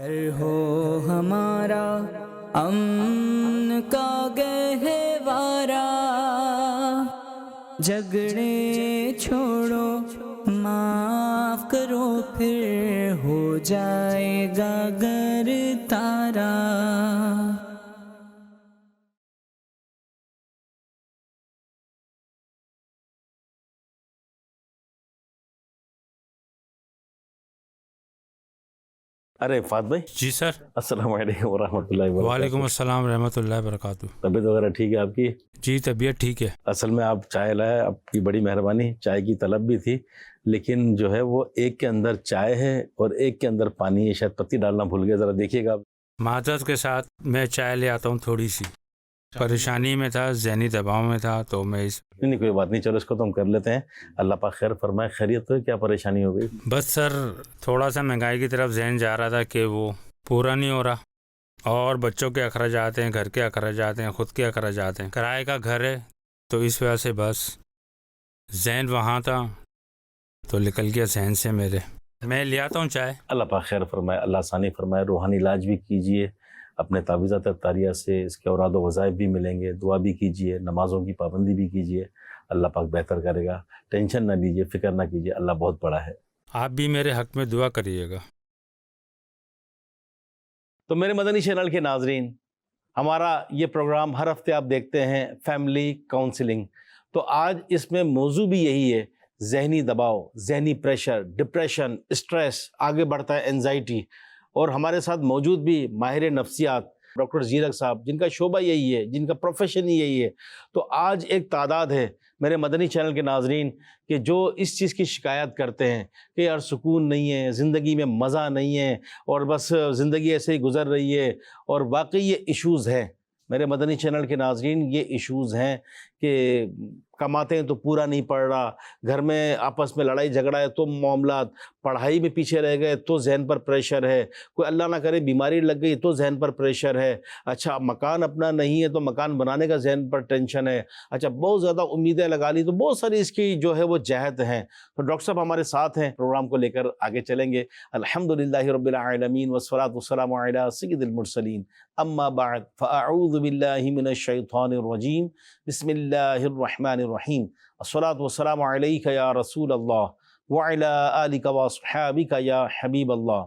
گھر ہو ہمارا امن کا گہوارہ، جھگڑے چھوڑو معاف کرو پھر ہو جائے گا گھر تارا۔ ارے فات بھائی، جی سر۔ السلام علیکم ورحمۃ اللہ وبرکاتہ۔ وعلیکم السلام رحمۃ اللہ وبرکاتہ۔ طبیعت وغیرہ ٹھیک ہے آپ کی؟ جی طبیعت ٹھیک ہے۔ اصل میں آپ چائے لائے، آپ کی بڑی مہربانی، چائے کی طلب بھی تھی، لیکن جو ہے وہ ایک کے اندر چائے ہے اور ایک کے اندر پانی ہے، شاید پتی ڈالنا بھول گیا، ذرا دیکھیے گا۔ معذرت کے ساتھ میں چائے لے آتا ہوں، تھوڑی سی پریشانی میں تھا، ذہنی دباؤ میں تھا، تو میں اس نہیں کوئی بات نہیں، چلو اس کو تو ہم کر لیتے ہیں۔ اللہ پاک خیر فرمائے۔ خیریت تو کیا پریشانی ہو گئی؟ بس سر تھوڑا سا مہنگائی کی طرف ذہن جا رہا تھا کہ وہ پورا نہیں ہو رہا، اور بچوں کے اخراجات ہیں، گھر کے اخراجات ہیں، خود کے اخراجات ہیں، کرائے کا گھر ہے، تو اس وجہ سے بس ذہن وہاں تھا تو نکل گیا ذہن سے میرے۔ میں لے آتا ہوں چائے۔ اللہ پاک خیر فرمائے، اللہ آسانی فرمائے۔ روحانی علاج بھی کیجئے اپنے تعویذات اطاریہ سے، اس کے اوراد و وظائف بھی ملیں گے، دعا بھی کیجئے، نمازوں کی پابندی بھی کیجئے، اللہ پاک بہتر کرے گا۔ ٹینشن نہ لیجئے، فکر نہ کیجئے، اللہ بہت بڑا ہے۔ آپ بھی میرے حق میں دعا کریے گا۔ تو میرے مدنی چینل کے ناظرین، ہمارا یہ پروگرام ہر ہفتے آپ دیکھتے ہیں، فیملی کاؤنسلنگ۔ تو آج اس میں موضوع بھی یہی ہے، ذہنی دباؤ، ذہنی پریشر، ڈپریشن، اسٹریس، آگے بڑھتا ہے اینزائٹی۔ اور ہمارے ساتھ موجود بھی ماہر نفسیات ڈاکٹر زیرک صاحب، جن کا شعبہ یہی ہے، جن کا پروفیشن ہی یہی ہے۔ تو آج ایک تعداد ہے میرے مدنی چینل کے ناظرین کہ جو اس چیز کی شکایت کرتے ہیں کہ یار سکون نہیں ہے، زندگی میں مزہ نہیں ہے، اور بس زندگی ایسے ہی گزر رہی ہے۔ اور واقعی یہ ایشوز ہیں میرے مدنی چینل کے ناظرین، یہ ایشوز ہیں کہ کماتے ہیں تو پورا نہیں پڑ رہا، گھر میں آپس میں لڑائی جھگڑا ہے تو معاملات، پڑھائی میں پیچھے رہ گئے تو ذہن پر پریشر ہے، کوئی اللہ نہ کرے بیماری لگ گئی تو ذہن پر پریشر ہے، اچھا مکان اپنا نہیں ہے تو مکان بنانے کا ذہن پر ٹینشن ہے، اچھا بہت زیادہ امیدیں لگا لی، تو بہت ساری اس کی جو ہے وہ جہت ہیں۔ تو ڈاکٹر صاحب ہمارے ساتھ ہیں، پروگرام کو لے کر آگے چلیں گے۔ الحمدللہ رب العالمین والصلاة والسلام علی سید المرسلین، اما بعد فاعوذ باللہ من الشیطان الرجیم، بسم اللہ الرحمن الرحیم، الصلاة والسلام علیک یا رسول اللہ وعلی آلک واصحابک یا حبیب اللہ،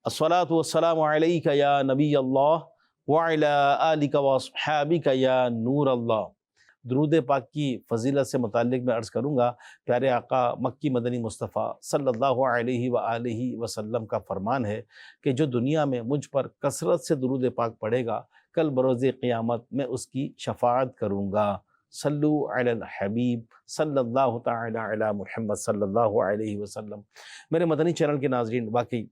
الصلاة والسلام علیک یا نبی اللہ وعلی آلک واصحابک یا نور اللہ۔ درود پاک کی فضیلت سے متعلق میں عرض کروں گا، پیارے آقا مکی مدنی مصطفیٰ صلی اللہ علیہ وآلہ وسلم کا فرمان ہے کہ جو دنیا میں مجھ پر کثرت سے درود پاک پڑھے گا، کل بروز قیامت میں اس کی شفاعت کروں گا۔ صلو علی الحبیب صلی اللہ تعالی علی محمد صلی اللہ علیہ وسلم۔ میرے مدنی چینل کے ناظرین، واقعی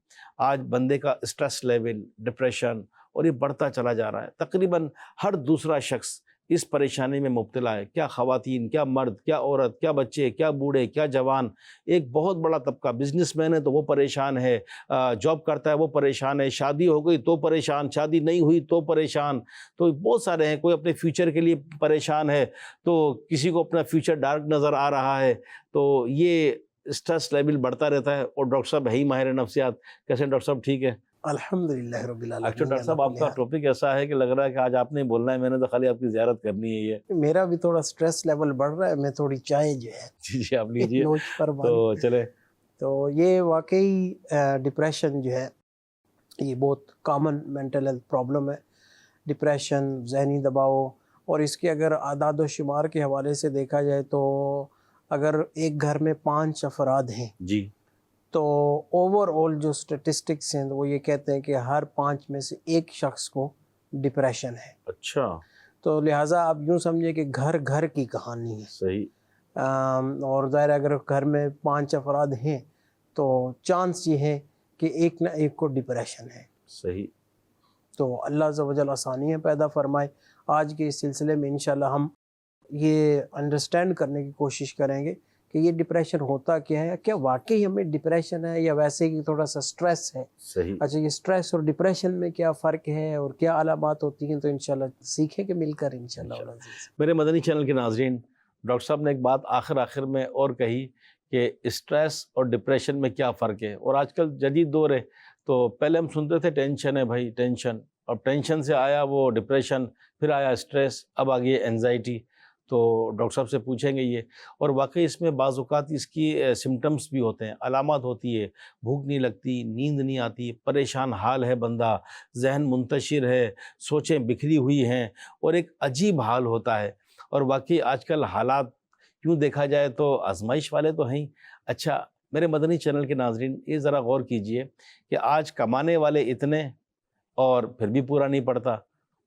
آج بندے کا اسٹریس لیول، ڈپریشن، اور یہ بڑھتا چلا جا رہا ہے۔ تقریباً ہر دوسرا شخص اس پریشانی میں مبتلا ہے، کیا خواتین، کیا مرد، کیا عورت، کیا بچے، کیا بوڑھے، کیا جوان۔ ایک بہت بڑا طبقہ بزنس مین ہے تو وہ پریشان ہے، جاب کرتا ہے وہ پریشان ہے، شادی ہو گئی تو پریشان، شادی نہیں ہوئی تو پریشان۔ تو بہت سارے ہیں، کوئی اپنے فیوچر کے لیے پریشان ہے، تو کسی کو اپنا فیوچر ڈارک نظر آ رہا ہے۔ تو یہ اسٹریس لیول بڑھتا رہتا ہے۔ اور ڈاکٹر صاحب ہے ہی ماہر نفسیات، کیسے ڈاکٹر صاحب ٹھیک ہے؟ الحمدللہ رب العالمین۔ اچھا ڈاکٹر صاحب، آپ کا ٹاپک ایسا ہے کہ لگ رہا ہے کہ آج آپ نے بولنا ہے، میں نے تو خالی آپ کی زیارت کرنی ہے۔ یہ میرا بھی تھوڑا سٹریس لیول بڑھ رہا ہے، میں تھوڑی چائے جو ہے جی آپ لیجیے نوش فرمائیں۔ تو چلے۔ تو یہ واقعی ڈپریشن جو ہے یہ بہت کامن مینٹل ہیلتھ پرابلم ہے۔ ڈپریشن، ذہنی دباؤ، اور اس کے اگر اعداد و شمار کے حوالے سے دیکھا جائے تو اگر ایک گھر میں 5 افراد ہیں جی تو اوور آل جو سٹیٹسٹکس ہیں وہ یہ کہتے ہیں کہ ہر 5 میں سے ایک شخص کو ڈپریشن ہے۔ اچھا، تو لہٰذا آپ یوں سمجھے کہ گھر گھر کی کہانی ہے۔ صحیح۔ اور ظاہر اگر گھر میں 5 افراد ہیں تو چانس یہ ہے کہ ایک نہ ایک کو ڈپریشن ہے۔ صحیح۔ تو اللہ عز و جل آسانیاں پیدا فرمائے۔ آج کے اس سلسلے میں انشاءاللہ ہم یہ انڈرسٹینڈ کرنے کی کوشش کریں گے کہ یہ ڈپریشن ہوتا کیا ہے، کیا واقعی ہمیں ڈپریشن ہے یا ویسے ہی تھوڑا سا سٹریس ہے۔ صحیح۔ اچھا، یہ سٹریس اور ڈپریشن میں کیا فرق ہے اور کیا علامات ہوتی ہیں، تو انشاءاللہ سیکھیں گے مل کر انشاءاللہ۔ میرے مدنی چینل کے ناظرین، ڈاکٹر صاحب نے ایک بات آخر میں اور کہی کہ اسٹریس اور ڈپریشن میں کیا فرق ہے، اور آج کل جدید دور ہے تو پہلے ہم سنتے تھے ٹینشن ہے بھائی ٹینشن، اب ٹینشن سے آیا وہ ڈپریشن، پھر آیا اسٹریس، اب آ گئی اینزائٹی. تو ڈاکٹر صاحب سے پوچھیں گے یہ. اور واقعی اس میں بعض اوقات اس کی سمٹمز بھی ہوتے ہیں، علامات ہوتی ہے، بھوک نہیں لگتی، نیند نہیں آتی، پریشان حال ہے بندہ، ذہن منتشر ہے، سوچیں بکھری ہوئی ہیں، اور ایک عجیب حال ہوتا ہے. اور واقعی آج کل حالات کیوں دیکھا جائے تو آزمائش والے تو ہیں. اچھا میرے مدنی چینل کے ناظرین یہ ذرا غور کیجئے کہ آج کمانے والے اتنے اور پھر بھی پورا نہیں پڑتا،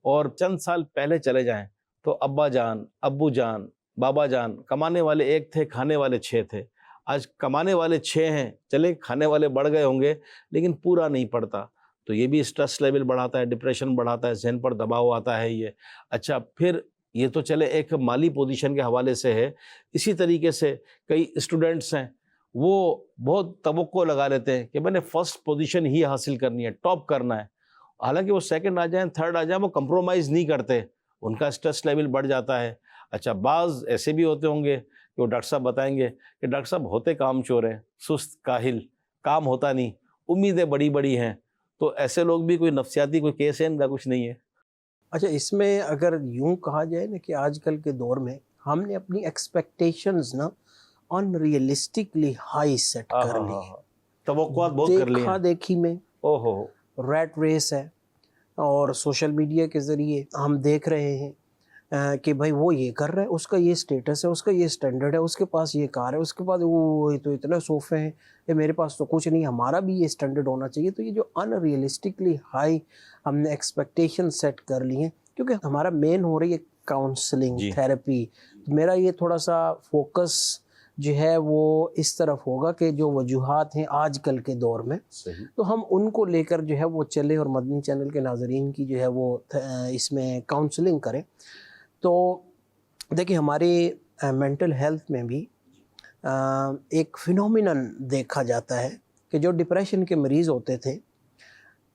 اور چند سال پہلے چلے جائیں تو ابا جان، ابو جان، بابا جان کمانے والے ایک تھے، کھانے والے 6 تھے. آج کمانے والے 6 ہیں، چلے کھانے والے بڑھ گئے ہوں گے لیکن پورا نہیں پڑتا. تو یہ بھی اسٹریس لیول بڑھاتا ہے، ڈپریشن بڑھاتا ہے، ذہن پر دباؤ آتا ہے یہ. اچھا پھر یہ تو چلے ایک مالی پوزیشن کے حوالے سے ہے، اسی طریقے سے کئی اسٹوڈنٹس ہیں وہ بہت توقع لگا لیتے ہیں کہ میں نے فرسٹ پوزیشن ہی حاصل کرنی ہے، ٹاپ کرنا ہے. حالانکہ وہ سیکنڈ آ جائیں، تھرڈ آ جائیں، وہ کمپرومائز نہیں کرتے، ان کا اسٹریس لیول بڑھ جاتا ہے. اچھا بعض ایسے بھی ہوتے ہوں گے کہ وہ ڈاکٹر صاحب بتائیں گے کہ ڈاکٹر صاحب ہوتے کام چور ہیں، سست کاہل، کام ہوتا نہیں، امیدیں بڑی بڑی ہیں. تو ایسے لوگ بھی کوئی نفسیاتی کوئی کیس ہے ان کا؟ کچھ نہیں ہے. اچھا اس میں اگر یوں کہا جائے نا کہ آج کل کے دور میں ہم نے اپنی ایکسپیکٹیشنز نا ان ریئلسٹکلی ہائی سیٹ کر لی، توقعات بہت کر لی دیکھا ہیں. دیکھی میں او ہو ریٹ ریس ہے، اور سوشل میڈیا کے ذریعے ہم دیکھ رہے ہیں کہ بھائی وہ یہ کر رہا ہے، اس کا یہ سٹیٹس ہے، اس کا یہ سٹینڈرڈ ہے، اس کے پاس یہ کار ہے، اس کے پاس وہ تو اتنے صوفے ہیں، یہ میرے پاس تو کچھ نہیں، ہمارا بھی یہ سٹینڈرڈ ہونا چاہیے. تو یہ جو ان ریئلسٹکلی ہائی ہم نے ایکسپیکٹیشن سیٹ کر لی ہیں، کیونکہ ہمارا مین ہو رہی ہے کاؤنسلنگ جی. تھیراپی. میرا یہ تھوڑا سا فوکس جو ہے وہ اس طرف ہوگا کہ جو وجوہات ہیں آج کل کے دور میں صحیح. تو ہم ان کو لے کر جو ہے وہ چلے اور مدنی چینل کے ناظرین کی جو ہے وہ اس میں کاؤنسلنگ کریں. تو دیکھیں ہماری مینٹل ہیلتھ میں بھی ایک فینومینن دیکھا جاتا ہے کہ جو ڈپریشن کے مریض ہوتے تھے،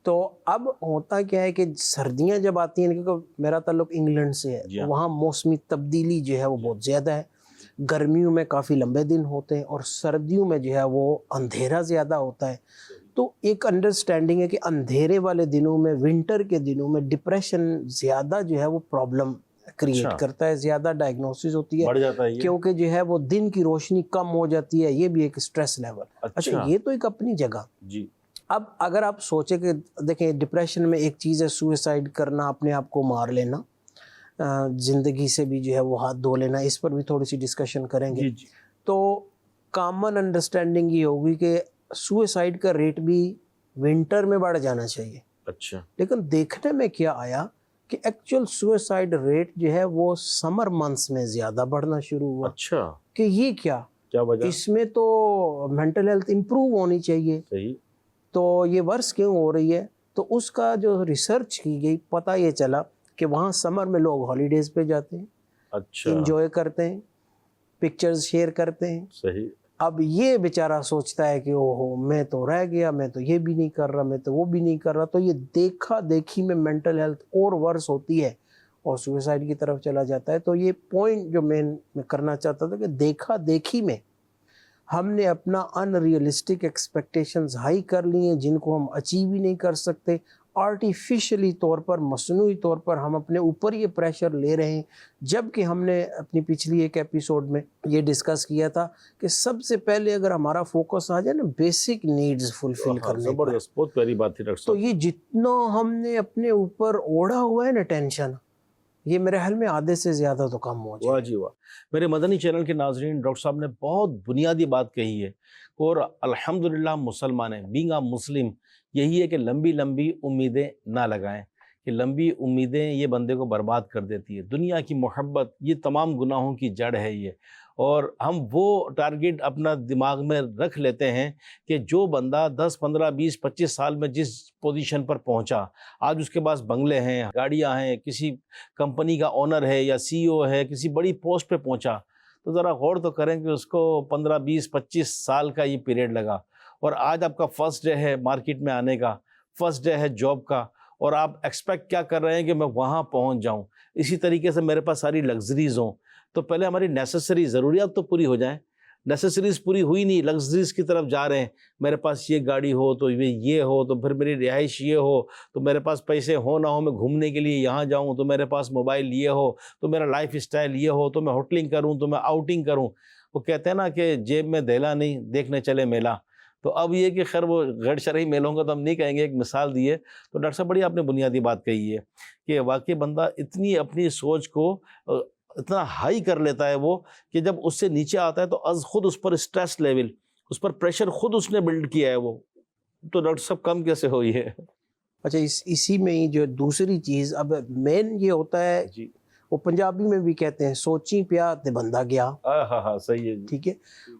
تو اب ہوتا کیا ہے کہ سردیاں جب آتی ہیں، کیونکہ میرا تعلق انگلینڈ سے ہے، وہاں موسمی تبدیلی جو ہے وہ بہت زیادہ ہے. گرمیوں میں کافی لمبے دن ہوتے ہیں اور سردیوں میں جو ہے وہ اندھیرا زیادہ ہوتا ہے. تو ایک انڈرسٹینڈنگ ہے کہ اندھیرے والے دنوں میں، ونٹر کے دنوں میں ڈپریشن زیادہ جو ہے وہ پرابلم کریٹ کرتا ہے، زیادہ ڈائگنوسس ہوتی ہے، بڑھ جاتا ہے یہ. کیونکہ جو ہے وہ دن کی روشنی کم ہو جاتی ہے. یہ بھی ایک سٹریس لیول. اچھا یہ تو ایک اپنی جگہ. جی. اب اگر آپ سوچیں کہ دیکھیں ڈپریشن میں ایک چیز ہے سوئسائڈ کرنا، اپنے آپ کو مار لینا، زندگی سے بھی جو ہے وہ ہاتھ دھو لینا، اس پر بھی تھوڑی سی ڈسکشن کریں گے. تو کامن انڈرسٹینڈنگ یہ ہوگی کہ سوئسائڈ کا ریٹ بھی ونٹر میں بڑھ جانا چاہیے. اچھا. لیکن دیکھنے میں کیا آیا کہ ایکچوئل سوئسائڈ ریٹ جو ہے وہ سمر منتھس میں زیادہ بڑھنا شروع ہوا. اچھا کہ یہ کیا وجہ؟ اس میں تو مینٹل ہیلتھ امپروو ہونی چاہیے، صحیح. تو یہ ورس کیوں ہو رہی ہے؟ تو اس کا جو ریسرچ کی گئی پتہ یہ چلا کہ وہاں سمر میں لوگ ہالیڈیز پہ جاتے ہیں، اچھا انجوائے کرتے ہیں، پکچرز شیئر کرتے ہیں. صحیح. اب یہ بیچارہ سوچتا ہے کہ اوہو میں تو رہ گیا، میں تو یہ بھی نہیں کر رہا، میں تو وہ بھی نہیں کر رہا. تو یہ دیکھا دیکھی میں مینٹل ہیلتھ اور ورس ہوتی ہے اور سوئسائڈ کی طرف چلا جاتا ہے. تو یہ پوائنٹ جو میں کرنا چاہتا تھا کہ دیکھا دیکھی میں ہم نے اپنا ان ریئلسٹک ایکسپیکٹیشنز ہائی کر لی ہیں، جن کو ہم اچیو ہی نہیں کر سکتے. آرٹیفیشلی طور پر، مصنوعی طور پر ہم اپنے اوپر یہ پریشر لے رہے ہیں، جبکہ ہم نے اپنی پچھلی ایک ایپیسوڈ میں یہ ڈسکس کیا تھا کہ سب سے پہلے اگر ہمارا فوکس آ جائے نا بیسک نیڈز فلفل کرنے پر، زبردست، بہت پیاری بات تھی ڈاکٹر تو صاحب. یہ جتنا ہم نے اپنے اوپر اوڑھا ہوا ہے نا ٹینشن، یہ میرے حل میں آدھے سے زیادہ تو کم ہو جائے. واہ جی واہ. میرے مدنی چینل کے ناظرین، ڈاکٹر صاحب نے بہت بنیادی بات کہی ہے، اور الحمدللہ مسلمان ہیں، بینگ اے مسلم یہی ہے کہ لمبی لمبی امیدیں نہ لگائیں، کہ لمبی امیدیں یہ بندے کو برباد کر دیتی ہے. دنیا کی محبت یہ تمام گناہوں کی جڑ ہے یہ. اور ہم وہ ٹارگٹ اپنا دماغ میں رکھ لیتے ہیں کہ جو بندہ 10 15 20 25 سال میں جس پوزیشن پر پہنچا، آج اس کے پاس بنگلے ہیں، گاڑیاں ہیں، کسی کمپنی کا اونر ہے یا سی او ہے، کسی بڑی پوسٹ پہ پہنچا، تو ذرا غور تو کریں کہ اس کو 15 20 25 سال کا یہ پیریڈ لگا. اور آج آپ کا فرسٹ ڈے ہے مارکیٹ میں آنے کا، فرسٹ ڈے ہے جاب کا، اور آپ ایکسپیکٹ کیا کر رہے ہیں کہ میں وہاں پہنچ جاؤں، اسی طریقے سے میرے پاس ساری لگژریز ہوں. تو پہلے ہماری نیسسری ضروریات تو پوری ہو جائیں، نیسیسریز پوری ہوئی نہیں, لگژریز کی طرف جا رہے ہیں. میرے پاس یہ گاڑی ہو تو یہ ہو, تو پھر میری رہائش یہ ہو, تو میرے پاس پیسے ہو نہ ہو, میں گھومنے کے لیے یہاں جاؤں, تو میرے پاس موبائل یہ ہو, تو میرا لائف اسٹائل یہ ہو, تو میں ہوٹلنگ کروں, تو میں آؤٹنگ کروں. وہ کہتے ہیں نا کہ جیب میں دھیلا نہیں, دیکھنے چلے میلہ. تو اب یہ کہ خیر وہ غیر شرعی میلوں کا تو ہم نہیں کہیں گے, ایک مثال دی ہے. تو ڈاکٹر صاحب بڑی آپ نے بنیادی بات کہی ہے کہ واقعی بندہ اتنی اپنی سوچ کو اتنا ہائی کر لیتا ہے وہ, کہ جب اس سے نیچے آتا ہے تو از خود اس پر اسٹریس لیول, اس پر پریشر خود اس نے بلڈ کیا ہے وہ. تو ڈاکٹر صاحب کم کیسے ہوئی ہے؟ اچھا اسی میں ہی جو دوسری چیز اب مین یہ ہوتا ہے, جی وہ پنجابی میں بھی کہتے ہیں سوچی پیا تے بندہ گیا. ہاں صحیح ہے جی. ٹھیک ہے,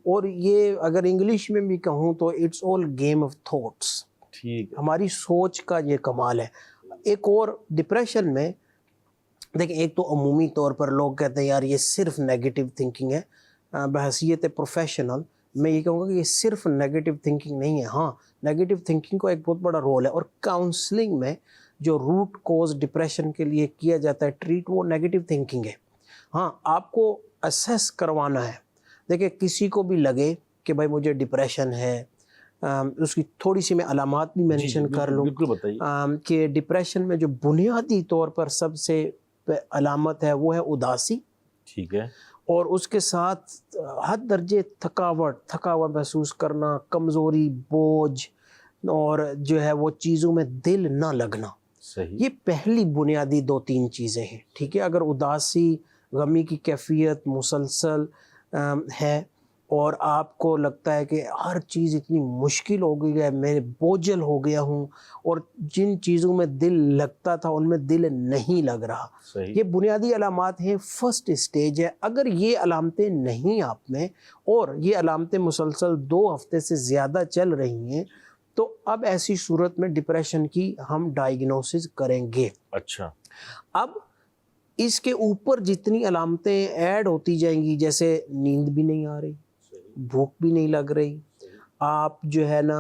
اور یہ اگر انگلش میں بھی کہوں تو it's all game of thoughts. ٹھیک ہے. ہماری سوچ کا یہ کمال ہے. ایک اور ڈپریشن میں دیکھیں, ایک تو عمومی طور پر لوگ کہتے ہیں یار یہ صرف نیگیٹو تھنکنگ ہے. بحیثیت پروفیشنل میں یہ کہوں گا کہ یہ صرف نیگیٹو تھنکنگ نہیں ہے. ہاں نیگیٹو تھنکنگ کو ایک بہت بڑا رول ہے, اور کاؤنسلنگ میں جو روٹ کوز ڈپریشن کے لیے کیا جاتا ہے ٹریٹ, وہ نیگیٹو تھنکنگ ہے. ہاں آپ کو اسیس کروانا ہے. دیکھیں کسی کو بھی لگے کہ بھائی مجھے ڈپریشن ہے, اس کی تھوڑی سی میں علامات بھی مینشن کر لوں کہ ڈپریشن میں جو بنیادی طور پر سب سے علامت ہے وہ ہے اداسی. ٹھیک ہے. اور اس کے ساتھ حد درجے تھکاوٹ محسوس کرنا, کمزوری, بوجھ, اور جو ہے وہ چیزوں میں دل نہ لگنا. صحیح. یہ پہلی بنیادی 2-3 چیزیں ہیں. ٹھیک ہے, اگر اداسی, غمی کی کیفیت مسلسل ہے, اور آپ کو لگتا ہے کہ ہر چیز اتنی مشکل ہو گئی ہے, میں بوجھل ہو گیا ہوں, اور جن چیزوں میں دل لگتا تھا ان میں دل نہیں لگ رہا, یہ بنیادی علامات ہیں. فرسٹ اسٹیج ہے. اگر یہ علامتیں نہیں آپ میں, اور یہ علامتیں مسلسل 2 ہفتے سے زیادہ چل رہی ہیں, تو اب ایسی صورت میں ڈپریشن کی ہم ڈائیگنوسس کریں گے. اچھا. اب اس کے اوپر جتنی علامتیں ایڈ ہوتی جائیں گی, جیسے نیند بھی نہیں آ رہی, بھوک بھی نہیں لگ رہی, آپ جو ہے نا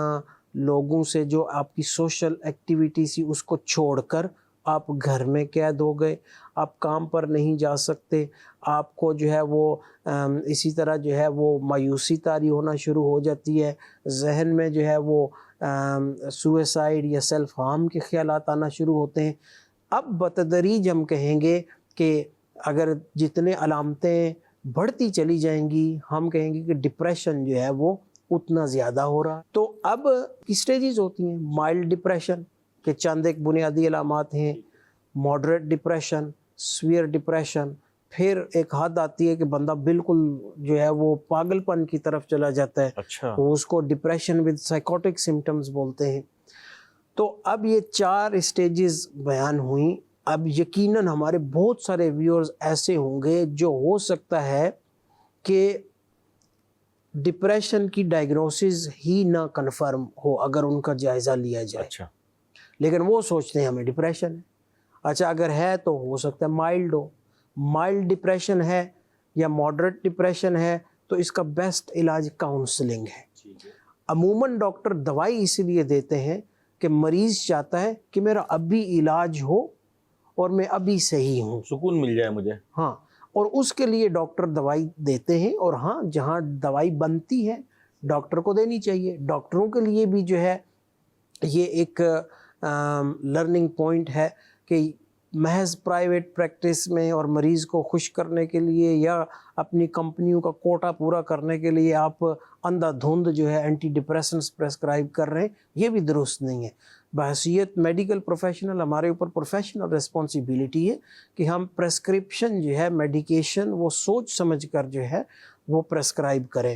لوگوں سے جو آپ کی سوشل ایکٹیویٹی سی اس کو چھوڑ کر آپ گھر میں قید ہو گئے, آپ کام پر نہیں جا سکتے, آپ کو جو ہے وہ اسی طرح جو ہے وہ مایوسی طاری ہونا شروع ہو جاتی ہے, ذہن میں جو ہے وہ سوئسائڈ یا سیلف ہارم کے خیالات آنا شروع ہوتے ہیں. اب بتدریج ہم کہیں گے کہ اگر جتنے علامتیں بڑھتی چلی جائیں گی, ہم کہیں گے کہ ڈپریشن جو ہے وہ اتنا زیادہ ہو رہا. تو اب اسٹیجز ہوتی ہیں. مائلڈ ڈپریشن کے چند ایک بنیادی علامات ہیں, ماڈریٹ ڈپریشن, سویئر ڈپریشن, پھر ایک حد آتی ہے کہ بندہ بالکل جو ہے وہ پاگل پن کی طرف چلا جاتا ہے. اچھا. تو اس کو ڈپریشن ود سائیکوٹک سمٹمز بولتے ہیں. تو اب یہ 4 اسٹیجز بیان ہوئیں. اب یقیناً ہمارے بہت سارے ویورز ایسے ہوں گے جو ہو سکتا ہے کہ ڈپریشن کی ڈائیگنوسس ہی نہ کنفرم ہو اگر ان کا جائزہ لیا جائے. اچھا. لیکن وہ سوچتے ہیں ہمیں ڈپریشن ہے. اچھا اگر ہے تو ہو سکتا ہے مائلڈ ہو. مائلڈ ڈپریشن ہے یا ماڈریٹ ڈپریشن ہے تو اس کا بیسٹ علاج کاؤنسلنگ ہے. عموماً ڈاکٹر دوائی اس لیے دیتے ہیں کہ مریض چاہتا ہے کہ میرا ابھی علاج ہو اور میں ابھی صحیح ہوں, سکون مل جائے مجھے. ہاں, اور اس کے لیے ڈاکٹر دوائی دیتے ہیں. اور ہاں جہاں دوائی بنتی ہے ڈاکٹر کو دینی چاہیے. ڈاکٹروں کے لیے بھی جو ہے یہ ایک لرننگ پوائنٹ ہے کہ محض پرائیویٹ پریکٹس میں اور مریض کو خوش کرنے کے لیے یا اپنی کمپنیوں کا کوٹا پورا کرنے کے لیے آپ اندھا دھند جو ہے اینٹی ڈپریسنٹس پریسکرائب کر رہے ہیں, یہ بھی درست نہیں ہے. بحیثیت میڈیکل پروفیشنل ہمارے اوپر پروفیشنل ریسپانسبلٹی ہے کہ ہم پریسکرپشن جو ہے میڈیکیشن وہ سوچ سمجھ کر جو ہے وہ پریسکرائب کریں.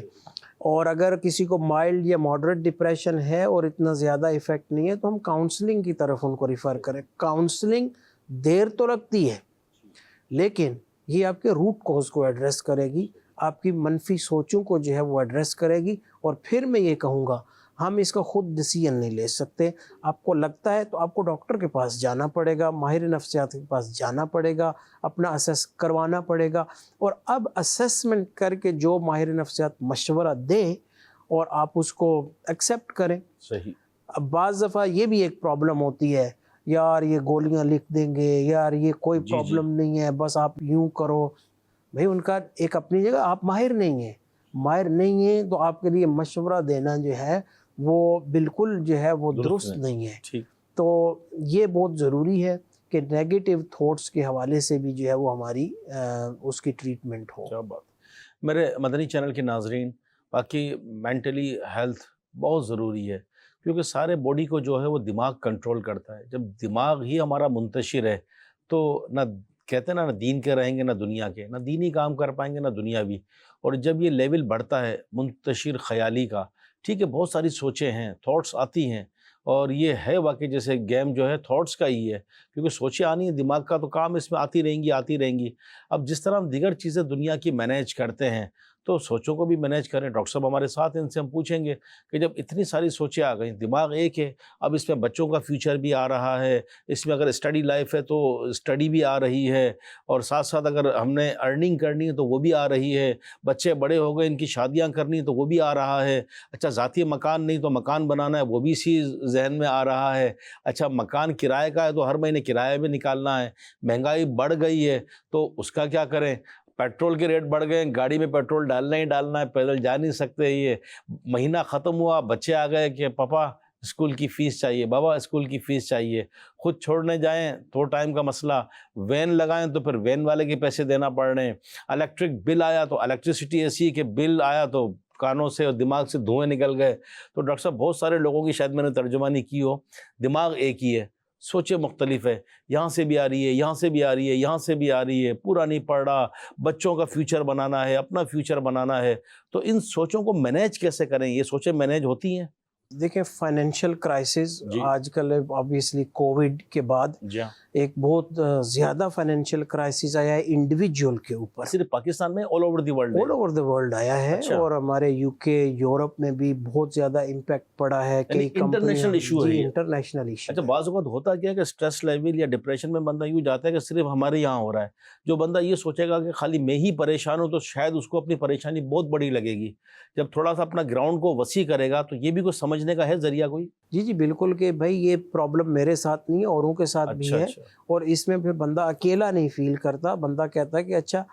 اور اگر کسی کو مائلڈ یا ماڈریٹ ڈپریشن ہے اور اتنا زیادہ ایفیکٹ نہیں ہے تو ہم کاؤنسلنگ کی طرف ان کو ریفر کریں. کاؤنسلنگ دیر تو لگتی ہے لیکن یہ آپ کے روٹ کوز کو ایڈریس کرے گی, آپ کی منفی سوچوں کو جو ہے وہ ایڈریس کرے گی. اور پھر میں یہ کہوں گا ہم اس کا خود ڈیسیژن نہیں لے سکتے. آپ کو لگتا ہے تو آپ کو ڈاکٹر کے پاس جانا پڑے گا, ماہر نفسیات کے پاس جانا پڑے گا, اپنا اسیس کروانا پڑے گا. اور اب اسیسمنٹ کر کے جو ماہر نفسیات مشورہ دے اور آپ اس کو ایکسیپٹ کریں. صحیح. اب بعض دفعہ یہ بھی ایک پرابلم ہوتی ہے, یار یہ گولیاں لکھ دیں گے, یار یہ کوئی پرابلم نہیں ہے, بس آپ یوں کرو. بھائی ان کا ایک اپنی جگہ, آپ ماہر نہیں ہیں, ماہر نہیں ہیں تو آپ کے لیے مشورہ دینا جو ہے وہ بالکل جو ہے وہ درست نہیں ہے. ٹھیک. تو یہ بہت ضروری ہے کہ نیگیٹو تھاٹس کے حوالے سے بھی جو ہے وہ ہماری اس کی ٹریٹمنٹ ہو. کیا بات. میرے مدنی چینل کے ناظرین، باقی مینٹلی ہیلتھ بہت ضروری ہے، کیونکہ سارے باڈی کو جو ہے وہ دماغ کنٹرول کرتا ہے. جب دماغ ہی ہمارا منتشر ہے تو نہ کہتے ہیں نہ دین کے رہیں گے نہ دنیا کے، نہ دینی کام کر پائیں گے نہ دنیاوی. اور جب یہ لیول بڑھتا ہے منتشر خیالی کا، ٹھیک ہے، بہت ساری سوچیں ہیں، تھاٹس آتی ہیں، اور یہ ہے واقعی جیسے گیم جو ہے تھاٹس کا ہی ہے، کیونکہ سوچیں آنی ہیں، دماغ کا تو کام اس میں آتی رہیں گی. اب جس طرح ہم دیگر چیزیں دنیا کی مینیج کرتے ہیں تو سوچوں کو بھی مینیج کریں. ڈاکٹر صاحب ہمارے ساتھ، ان سے ہم پوچھیں گے کہ جب اتنی ساری سوچیں آ گئیں، دماغ ایک ہے، اب اس میں بچوں کا فیوچر بھی آ رہا ہے، اس میں اگر اسٹڈی لائف ہے تو اسٹڈی بھی آ رہی ہے، اور ساتھ ساتھ اگر ہم نے ارننگ کرنی ہے تو وہ بھی آ رہی ہے، بچے بڑے ہو گئے ان کی شادیاں کرنی تو وہ بھی آ رہا ہے، اچھا ذاتی مکان نہیں تو مکان بنانا ہے وہ بھی اسی ذہن میں آ رہا ہے، اچھا مکان کرائے کا ہے تو ہر مہینے کرایہ بھی نکالنا ہے، مہنگائی بڑھ گئی ہے تو اس کا کیا کریں، پیٹرول کے ریٹ بڑھ گئے، گاڑی میں پیٹرول ڈالنا ہی ڈالنا ہے، پیدل جا نہیں سکتے. یہ مہینہ ختم ہوا، بچے آ گئے کہ پاپا اسکول کی فیس چاہیے، بابا اسکول کی فیس چاہیے، خود چھوڑنے جائیں تو ٹائم کا مسئلہ، وین لگائیں تو پھر وین والے کے پیسے دینا پڑ رہے ہیں، الیکٹرک بل آیا تو الیکٹریسٹی ایسی ہے کہ بل آیا تو کانوں سے اور دماغ سے دھوئیں نکل گئے. تو ڈاکٹر صاحب بہت سارے لوگوں کی شاید میں نے ترجمانی کی ہو، دماغ ایک ہی ہے، سوچیں مختلف ہے، یہاں سے بھی آ رہی ہے، یہاں سے بھی آ رہی ہے، یہاں سے بھی آ رہی ہے، پورا نہیں پڑھ رہا، بچوں کا فیوچر بنانا ہے، اپنا فیوچر بنانا ہے. تو ان سوچوں کو مینیج کیسے کریں؟ یہ سوچیں مینیج ہوتی ہیں؟ دیکھیں فائنینشیل کرائسس جی. آج کل آبویسلی کووڈ کے بعد جی ہاں. ایک بہت زیادہ فائنینشیل کرائسس آیا ہے انڈیویجول کے اوپر، صرف پاکستان میں، all over the world? All over the world آیا ہے. اچھا. اور ہمارے یو کے، یورپ میں بھی بہت زیادہ امپیکٹ پڑا ہے. کئی انٹرنیشنل ایشو ہے جی یہ؟ International issue. اچھا، بعض اوقات ہوتا کیا ہے کہ سٹریس لیول یا ڈپریشن میں بندہ یوں جاتا ہے کہ صرف ہمارے یہاں ہو رہا ہے. جو بندہ یہ سوچے گا کہ خالی میں ہی پریشان ہوں تو شاید اس کو اپنی پریشانی بہت بڑی لگے گی. جب تھوڑا سا اپنا گراؤنڈ کو وسیع کرے گا تو یہ بھی کوئی سمجھنے کا ہے ذریعہ کوئی؟ جی بالکل، کہ بھائی یہ پرابلم میرے ساتھ نہیں ہے، اوروں کے ساتھ بھی ہے. اور اس میں پھر بندہ اکیلا نہیں فیل کرتا، بندہ کہتا ہے کہ اچھا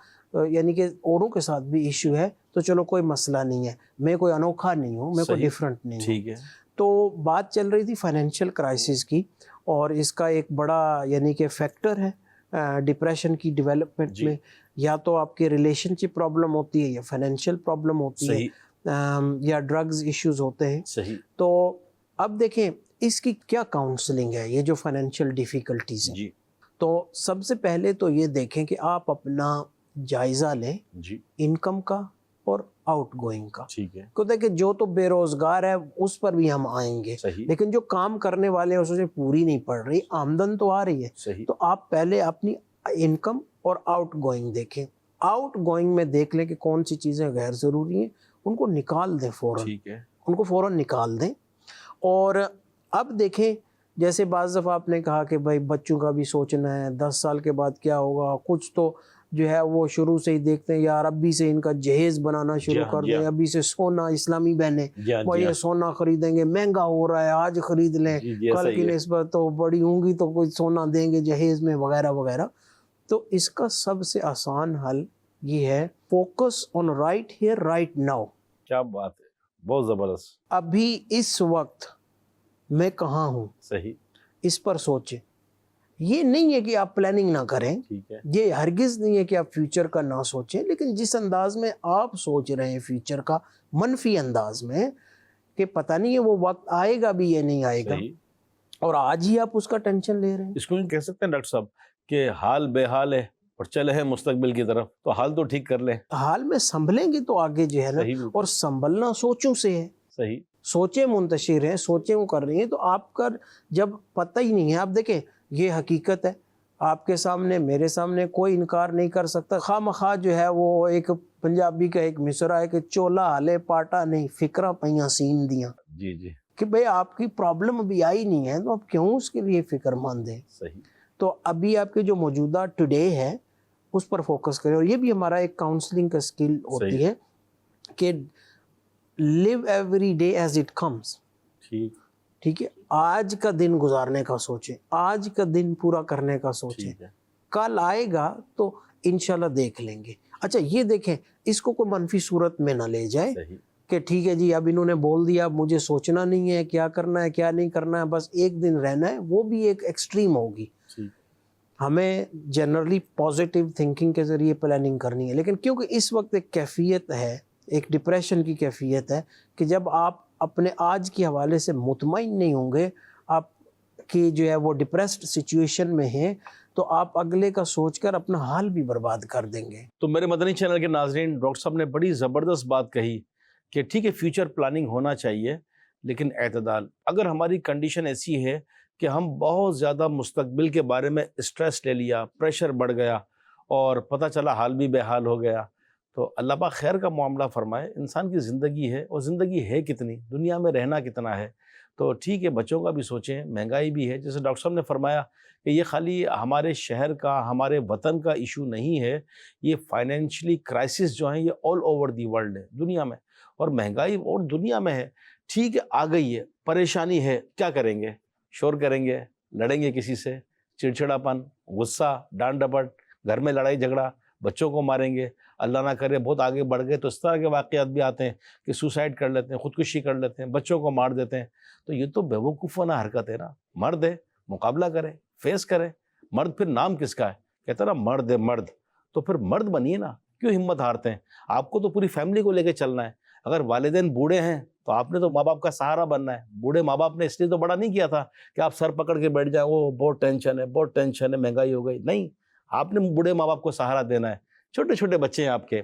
یعنی کہ اوروں کے ساتھ بھی ایشو ہے تو چلو کوئی مسئلہ نہیں ہے، میں کوئی انوکھا نہیں ہوں، میں کوئی ڈیفرنٹ نہیں ہوں. ٹھیک ہے. تو بات چل رہی تھی فائنینشیل کرائسس کی، اور اس کا ایک بڑا یعنی کہ فیکٹر ہے ڈپریشن کی ڈیولپمنٹ میں. یا تو آپ کے ریلیشن شپ پرابلم ہوتی ہے، یا فائنینشیل پرابلم ہوتی ہے، یا ڈرگز ایشوز ہوتے ہیں. صحیح. تو اب دیکھیں اس کی کیا کاؤنسلنگ ہے، یہ جو فائنینشیل ڈیفیکلٹیز ہیں. جی. تو سب سے پہلے تو یہ دیکھیں کہ آپ اپنا جائزہ لیں جی. انکم کا اور آؤٹ گوئنگ کا. ٹھیک ہے. کو دیکھیں جو تو بے روزگار ہے اس پر بھی ہم آئیں گے، صحیح. لیکن جو کام کرنے والے ہیں اسے پوری نہیں پڑ رہی، آمدن تو آ رہی ہے. صحیح. تو آپ پہلے اپنی انکم اور آؤٹ گوئنگ دیکھیں. آؤٹ گوئنگ میں دیکھ لیں کہ کون سی چیزیں غیر ضروری ہیں، ان کو نکال دیں فوراً. ٹھیک ہے. ان کو فوراً نکال دیں. اور اب دیکھیں جیسے بعض دفعہ آپ نے کہا کہ بھائی بچوں کا بھی سوچنا ہے، 10 سال کے بعد کیا ہوگا. کچھ تو جو ہے وہ شروع سے ہی دیکھتے ہیں یار ابھی سے ان کا جہیز بنانا شروع کر دیں، ابھی سے سونا. اسلامی بہنیں وہ یہ سونا خریدیں گے، مہنگا ہو رہا ہے آج خرید لیں، کل کی نسبت تو بڑی ہوں گی تو کوئی سونا دیں گے جہیز میں وغیرہ وغیرہ. تو اس کا سب سے آسان حل یہ ہے، focus on right here right now. کیا بات ہے، بہت زبردست. ابھی اس وقت میں کہاں ہوں، صحیح. اس پر سوچیں. یہ نہیں ہے کہ آپ پلاننگ نہ کریں، ٹھیک ہے. یہ ہرگز نہیں ہے کہ آپ فیوچر کا نہ سوچیں، لیکن جس انداز میں آپ سوچ رہے ہیں فیوچر کا، منفی انداز میں، کہ پتہ نہیں ہے وہ وقت آئے گا بھی یا نہیں آئے گا، اور آج ہی آپ اس کا ٹینشن لے رہے ہیں. اس کو کہہ سکتے ہیں ڈاکٹر صاحب کہ حال بے حال ہے اور چلے ہیں مستقبل کی طرف، تو حال تو ٹھیک کر لیں. حال میں سنبھلیں گے تو آگے جو ہے نا. اور سنبھلنا سوچوں سے ہے. صحیح. سوچیں منتشر ہیں، سوچیں وہ کر رہی ہیں، تو آپ کا جب پتہ ہی نہیں ہے. آپ دیکھیں یہ حقیقت ہے آپ کے سامنے، میرے سامنے، کوئی انکار نہیں کر سکتا. خواہ مخواہ جو ہے وہ ایک پنجابی کا ایک مصرع ہے کہ چولا ہالے پاٹا نہیں، فکرہ پہیاں سین دیاں. جی جی. کہ بھئی آپ کی پرابلم ابھی آئی نہیں ہے تو آپ کیوں اس کے لیے فکر مند ہیں. صحیح. تو ابھی آپ کے جو موجودہ ٹوڈے ہے اس پر فوکس کریں. اور یہ بھی ہمارا ایک کاؤنسلنگ کا سکل ہوتی ہے کہ live every day as it comes. ٹھیک ہے. آج کا دن گزارنے کا سوچیں، آج کا دن پورا کرنے کا سوچیں. کل آئے گا تو انشاءاللہ دیکھ لیں گے. اچھا یہ دیکھیں اس کو کوئی منفی صورت میں نہ لے جائے صحیح. کہ ٹھیک ہے جی اب انہوں نے بول دیا اب مجھے سوچنا نہیں ہے کیا کرنا ہے کیا نہیں کرنا ہے بس ایک دن رہنا ہے, وہ بھی ایک ایکسٹریم ہوگی. ہمیں جنرلی پازیٹیو تھنکنگ کے ذریعے پلاننگ کرنی ہے, لیکن کیونکہ اس وقت ایک کیفیت ہے, ایک ڈپریشن کی کیفیت ہے کہ جب آپ اپنے آج کے حوالے سے مطمئن نہیں ہوں گے, آپ کی جو ہے وہ ڈپریسڈ سچویشن میں ہیں, تو آپ اگلے کا سوچ کر اپنا حال بھی برباد کر دیں گے. تو میرے مدنی چینل کے ناظرین, ڈاکٹر صاحب نے بڑی زبردست بات کہی کہ ٹھیک ہے فیوچر پلاننگ ہونا چاہیے لیکن اعتدال. اگر ہماری کنڈیشن ایسی ہے کہ ہم بہت زیادہ مستقبل کے بارے میں اسٹریس لے لیا, پریشر بڑھ گیا اور پتہ چلا حال بھی بے حال ہو گیا, تو اللہ پاک خیر کا معاملہ فرمائے. انسان کی زندگی ہے اور زندگی ہے کتنی, دنیا میں رہنا کتنا ہے, تو ٹھیک ہے بچوں کا بھی سوچیں, مہنگائی بھی ہے. جیسے ڈاکٹر صاحب نے فرمایا کہ یہ خالی ہمارے شہر کا ہمارے وطن کا ایشو نہیں ہے, یہ فائنینشلی کرائسس جو ہیں یہ آل اوور دی ورلڈ ہے, دنیا میں, اور مہنگائی اور دنیا میں ہے. ٹھیک ہے آ گئی ہے, پریشانی ہے, کیا کریں گے؟ شور کریں گے, لڑیں گے کسی سے, چڑچڑاپن, غصہ, ڈانٹ ڈپٹ, گھر میں لڑائی جھگڑا, بچوں کو ماریں گے, اللہ نہ کرے بہت آگے بڑھ گئے تو اس طرح کے واقعات بھی آتے ہیں کہ سوسائڈ کر لیتے ہیں, خودکشی کر لیتے ہیں, بچوں کو مار دیتے ہیں. تو یہ تو بیوقوفانہ حرکت ہے نا. مرد ہے, مقابلہ کرے, فیس کرے. مرد پھر نام کس کا ہے؟ کہتا نا مرد ہے مرد, تو پھر مرد بنیے نا, کیوں ہمت ہارتے ہیں؟ آپ کو تو پوری فیملی کو لے کے چلنا ہے. اگر والدین بوڑھے ہیں تو آپ نے تو ماں باپ کا سہارا بننا ہے. بوڑھے ماں باپ نے اس لیے تو بڑا نہیں کیا تھا کہ آپ سر پکڑ کے بیٹھ جائیں, وہ بہت ٹینشن ہے, بہت ٹینشن ہے, مہنگائی ہو گئی. نہیں, آپ نے بوڑھے ماں باپ کو سہارا دینا ہے. چھوٹے چھوٹے بچے ہیں آپ کے,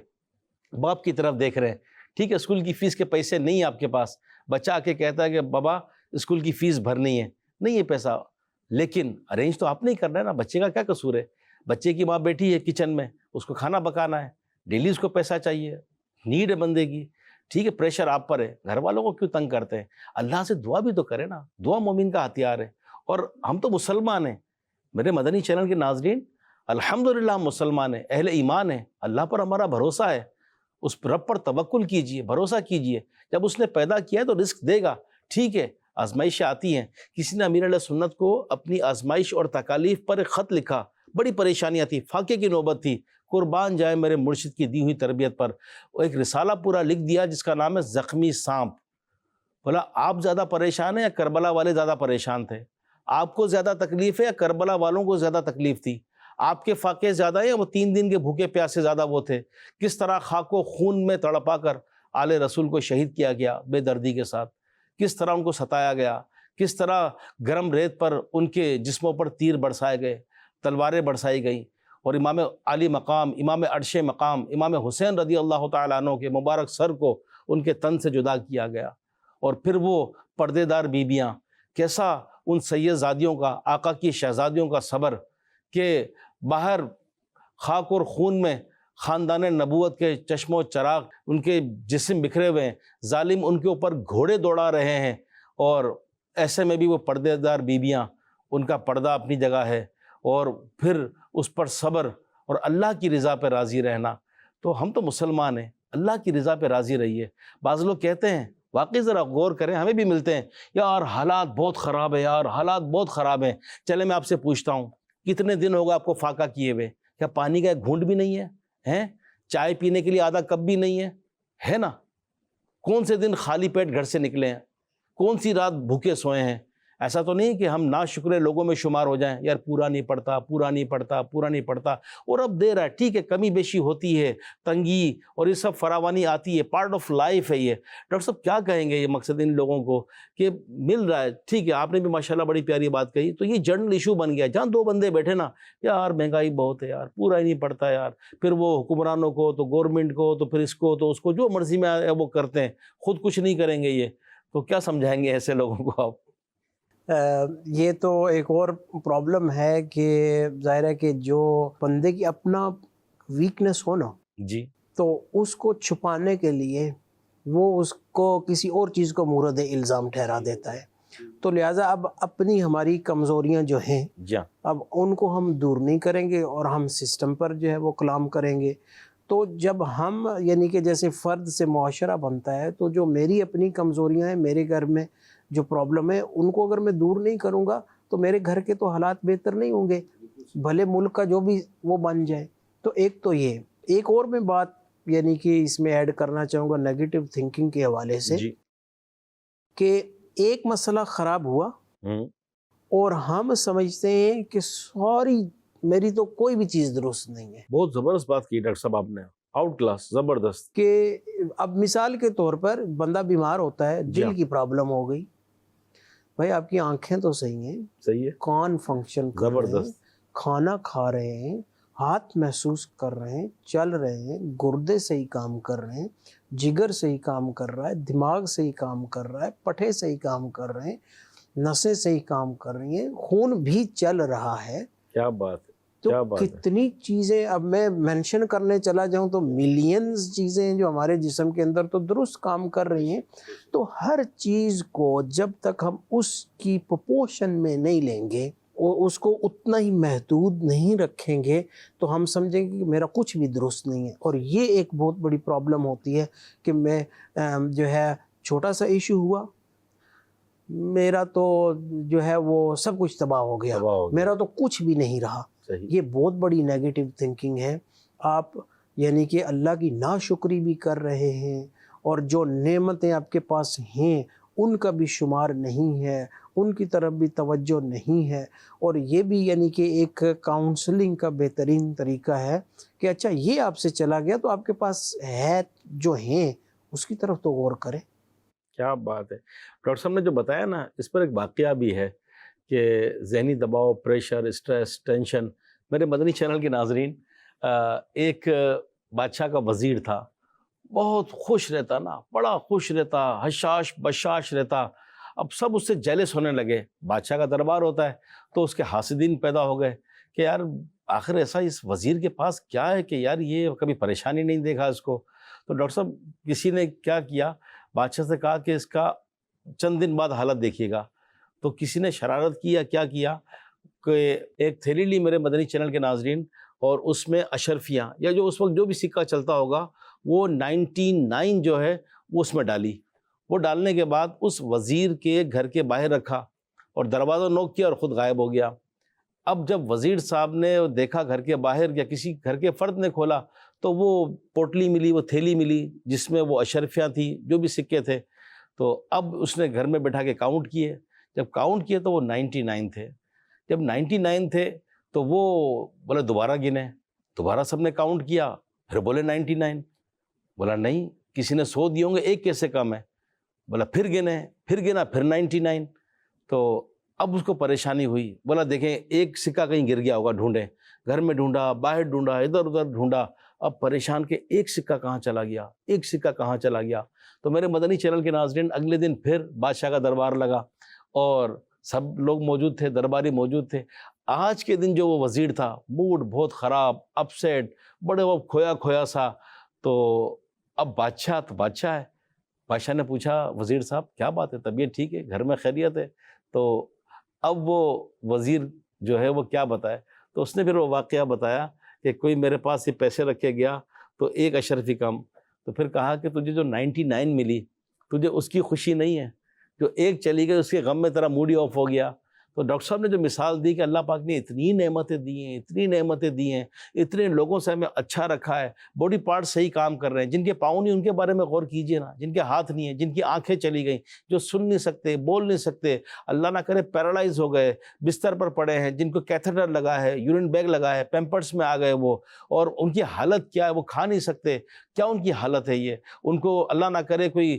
باپ کی طرف دیکھ رہے ہیں, ٹھیک ہے اسکول کی فیس کے پیسے نہیں آپ کے پاس, بچہ آ کے کہتا ہے کہ بابا اسکول کی فیس بھرنی ہے, نہیں ہے پیسہ, لیکن ارینج تو آپ نے ہی کرنا ہے نا. بچے کا کیا قصور ہے؟ بچے کی ماں بیٹھی ہے کچن میں, اس کو کھانا پکانا ہے, ڈیلی اس کو پیسہ چاہیے, نیڈ ہے بندے کی. ٹھیک ہے پریشر آپ پر ہے, گھر والوں کو کیوں تنگ کرتے ہیں؟ اللہ سے دعا بھی تو کرے نا, دعا مومن کا ہتھیار ہے. اور ہم تو مسلمان ہیں میرے مدنی چینل کے ناظرین, الحمدللہ ہم مسلمان ہیں, اہل ایمان ہیں, اللہ پر ہمارا بھروسہ ہے. اس رب پر توکل کیجئے, بھروسہ کیجئے. جب اس نے پیدا کیا ہے تو رزق دے گا. ٹھیک ہے آزمائشیں آتی ہیں. کسی نے امیر علیہ سنت کو اپنی آزمائش اور تکالیف پر ایک خط لکھا, بڑی پریشانیاں تھی, فاقے کی نوبت تھی, قربان جائے میرے مرشد کی دی ہوئی تربیت پر. وہ ایک رسالہ پورا لکھ دیا جس کا نام ہے زخمی سانپ. بولا آپ زیادہ پریشان ہیں یا کربلا والے زیادہ پریشان تھے؟ آپ کو زیادہ تکلیف ہے یا کربلا والوں کو زیادہ تکلیف تھی؟ آپ کے فاقے زیادہ ہیں یا وہ 3 دن کے بھوکے پیاسے زیادہ وہ تھے؟ کس طرح خاک و خون میں تڑپا کر آل رسول کو شہید کیا گیا بے دردی کے ساتھ, کس طرح ان کو ستایا گیا, کس طرح گرم ریت پر ان کے جسموں پر تیر برسائے گئے, تلواریں برسائی گئیں, اور امام علی مقام, امام عرش مقام, امام حسین رضی اللہ تعالیٰ عنہ کے مبارک سر کو ان کے تن سے جدا کیا گیا. اور پھر وہ پردے دار بیبیاں, کیسا ان سید زادیوں کا, آقا کی شہزادیوں کا صبر کہ باہر خاک اور خون میں خاندان نبوت کے چشم و چراغ, ان کے جسم بکھرے ہوئے ہیں, ظالم ان کے اوپر گھوڑے دوڑا رہے ہیں, اور ایسے میں بھی وہ پردے دار بیبیاں, ان کا پردہ اپنی جگہ ہے, اور پھر اس پر صبر اور اللہ کی رضا پہ راضی رہنا. تو ہم تو مسلمان ہیں, اللہ کی رضا پہ راضی رہیے. بعض لوگ کہتے ہیں, واقعی ذرا غور کریں, ہمیں بھی ملتے ہیں, یار حالات بہت خراب ہے, یار حالات بہت خراب ہیں. چلے میں آپ سے پوچھتا ہوں, کتنے دن ہوگا آپ کو فاقہ کیے ہوئے؟ کیا پانی کا ایک گھونٹ بھی نہیں ہے؟ چائے پینے کے لیے آدھا کپ بھی نہیں ہے نا؟ کون سے دن خالی پیٹ گھر سے نکلے ہیں؟ کون سی رات بھوکے سوئے ہیں؟ ایسا تو نہیں کہ ہم ناشکرے لوگوں میں شمار ہو جائیں, یار پورا نہیں پڑتا, پورا نہیں پڑتا, پورا نہیں پڑتا, اور اب دے رہا ہے. ٹھیک ہے کمی بیشی ہوتی ہے, تنگی اور یہ سب فراوانی آتی ہے, پارٹ آف لائف ہے یہ. ڈاکٹر صاحب کیا کہیں گے یہ مقصد ان لوگوں کو کہ مل رہا ہے؟ ٹھیک ہے آپ نے بھی ماشاءاللہ بڑی پیاری بات کہی. تو یہ جنرل ایشو بن گیا, جہاں 2 بندے بیٹھے نا, یار مہنگائی بہت ہے, یار پورا ہی نہیں پڑتا یار, پھر وہ حکمرانوں کو تو گورنمنٹ کو تو پھر اس کو تو اس کو, جو مرضی میں آئے وہ کرتے ہیں, خود کچھ نہیں کریں گے. یہ تو کیا سمجھائیں گے ایسے لوگوں کو آپ؟ یہ تو ایک اور پرابلم ہے کہ ظاہر ہے کہ جو بندے کی اپنا ویکنس ہو نا جی, تو اس کو چھپانے کے لیے وہ اس کو کسی اور چیز کو مورد الزام ٹھہرا دیتا ہے. تو لہٰذا اب اپنی ہماری کمزوریاں جو ہیں اب ان کو ہم دور نہیں کریں گے اور ہم سسٹم پر جو ہے وہ کلام کریں گے. تو جب ہم یعنی کہ جیسے فرد سے معاشرہ بنتا ہے, تو جو میری اپنی کمزوریاں ہیں, میرے گھر میں جو پرابلم ہے, ان کو اگر میں دور نہیں کروں گا تو میرے گھر کے تو حالات بہتر نہیں ہوں گے, بھلے ملک کا جو بھی وہ بن جائے. تو ایک تو یہ, ایک اور میں بات یعنی کہ اس میں ایڈ کرنا چاہوں گا نیگیٹو تھنکنگ کے حوالے سے جی کہ ایک مسئلہ خراب ہوا اور ہم سمجھتے ہیں کہ سوری میری تو کوئی بھی چیز درست نہیں ہے. بہت زبردست بات کی ڈاکٹر صاحب آپ نے, آؤٹ کلاس, زبردست. کہ اب مثال کے طور پر بندہ بیمار ہوتا ہے, دل کی پرابلم ہو گئی, بھائی آپ کی آنکھیں تو صحیح ہیں, صحیح ہے, کان فنکشن کر رہے ہیں, زبردست, کھانا کھا رہے ہیں, ہاتھ محسوس کر رہے ہیں, چل رہے ہیں, گردے صحیح کام کر رہے ہیں, جگر صحیح کام کر رہا ہے, دماغ صحیح کام کر رہا ہے, پٹھے صحیح کام کر رہے ہیں, نسیں صحیح کام کر رہی ہیں, خون بھی چل رہا ہے. کیا بات ہے, تو کیا بات ہے. کتنی چیزیں اب میں مینشن کرنے چلا جاؤں تو ملینز چیزیں ہیں جو ہمارے جسم کے اندر تو درست کام کر رہی ہیں. تو ہر چیز کو جب تک ہم اس کی پروپورشن میں نہیں لیں گے اور اس کو اتنا ہی محدود نہیں رکھیں گے تو ہم سمجھیں گے کہ میرا کچھ بھی درست نہیں ہے. اور یہ ایک بہت بڑی پرابلم ہوتی ہے کہ میں جو ہے چھوٹا سا ایشو ہوا, میرا تو جو ہے وہ سب کچھ تباہ ہو گیا, میرا تو کچھ بھی نہیں رہا. یہ بہت بڑی نیگیٹو تھنکنگ ہے. آپ یعنی کہ اللہ کی ناشکری بھی کر رہے ہیں اور جو نعمتیں آپ کے پاس ہیں ان کا بھی شمار نہیں ہے, ان کی طرف بھی توجہ نہیں ہے. اور یہ بھی یعنی کہ ایک کاؤنسلنگ کا بہترین طریقہ ہے کہ اچھا یہ آپ سے چلا گیا تو آپ کے پاس ہے جو ہیں اس کی طرف تو غور کریں. کیا بات ہے. ڈاکٹر صاحب نے جو بتایا نا, اس پر ایک واقعہ بھی ہے کہ ذہنی دباؤ, پریشر, اسٹریس, ٹینشن. میرے مدنی چینل کے ناظرین, ایک بادشاہ کا وزیر تھا, بہت خوش رہتا نا, بڑا خوش رہتا, حشاش بشاش رہتا. اب سب اس سے جیلس ہونے لگے. بادشاہ کا دربار ہوتا ہے تو اس کے حاسدین پیدا ہو گئے کہ یار آخر ایسا اس وزیر کے پاس کیا ہے کہ یار یہ کبھی پریشانی نہیں دیکھا اس کو. تو ڈاکٹر صاحب کسی نے کیا کیا, بادشاہ سے کہا کہ اس کا چند دن بعد حالت دیکھیے گا. تو کسی نے شرارت کی یا کیا کیا کہ ایک تھیلی لی میرے مدنی چینل کے ناظرین, اور اس میں اشرفیاں یا جو اس وقت جو بھی سکہ چلتا ہوگا وہ 99 جو ہے وہ اس میں ڈالی. وہ ڈالنے کے بعد اس وزیر کے گھر کے باہر رکھا اور دروازہ نوک کیا اور خود غائب ہو گیا. اب جب وزیر صاحب نے دیکھا گھر کے باہر یا کسی گھر کے فرد نے کھولا تو وہ پوٹلی ملی, وہ تھیلی ملی جس میں وہ اشرفیاں تھیں, جو بھی سکے تھے. تو اب اس نے گھر میں بٹھا کے کاؤنٹ کیے. جب کاؤنٹ کیے تو وہ 99 تھے. جب 99 تھے تو وہ بولے دوبارہ گنے, دوبارہ سب نے کاؤنٹ کیا, پھر بولے 99. بولا نہیں, کسی نے 100 دیے ہوں گے, ایک کیسے کم ہے. بولا پھر گنے, پھر گنا, پھر 99. تو اب اس کو پریشانی ہوئی. بولا دیکھیں ایک سکہ کہیں گر گیا ہوگا, ڈھونڈیں. گھر میں ڈھونڈا, باہر ڈھونڈا, ادھر ادھر ڈھونڈا. اب پریشان کہ ایک سکہ کہاں چلا گیا, ایک سکہ کہاں چلا گیا. تو میرے مدنی چینل کے ناظرین اگلے دن پھر بادشاہ کا دربار لگا اور سب لوگ موجود تھے, درباری موجود تھے. آج کے دن جو وہ وزیر تھا, موڈ بہت خراب, اپسیٹ, بڑے وہ کھویا کھویا سا. تو اب بادشاہ تو بادشاہ ہے. بادشاہ نے پوچھا وزیر صاحب کیا بات ہے, طبیعت ٹھیک ہے, گھر میں خیریت ہے؟ تو اب وہ وزیر جو ہے وہ کیا بتائے. تو اس نے پھر وہ واقعہ بتایا کہ کوئی میرے پاس یہ پیسے رکھے گیا تو ایک اشرفی کم. تو پھر کہا کہ تجھے جو 99 ملی تجھے اس کی خوشی نہیں ہے, جو ایک چلی گئی اس کے غم میں تیرا موڈ ہی آف ہو گیا. تو ڈاکٹر صاحب نے جو مثال دی کہ اللہ پاک نے اتنی نعمتیں دی ہیں, اتنی نعمتیں دی ہیں, اتنے لوگوں سے ہمیں اچھا رکھا ہے, باڈی پارٹ صحیح کام کر رہے ہیں, جن کے پاؤں نہیں ان کے بارے میں غور کیجئے نا, جن کے ہاتھ نہیں ہیں, جن کی آنکھیں چلی گئیں, جو سن نہیں سکتے, بول نہیں سکتے, اللہ نہ کرے پیرالائز ہو گئے, بستر پر پڑے ہیں, جن کو کیتھیٹر لگا ہے, یورین بیگ لگا ہے, پیمپرس میں آ گئے وہ, اور ان کی حالت کیا ہے, وہ کھا نہیں سکتے, کیا ان کی حالت ہے یہ. ان کو اللہ نہ کرے کوئی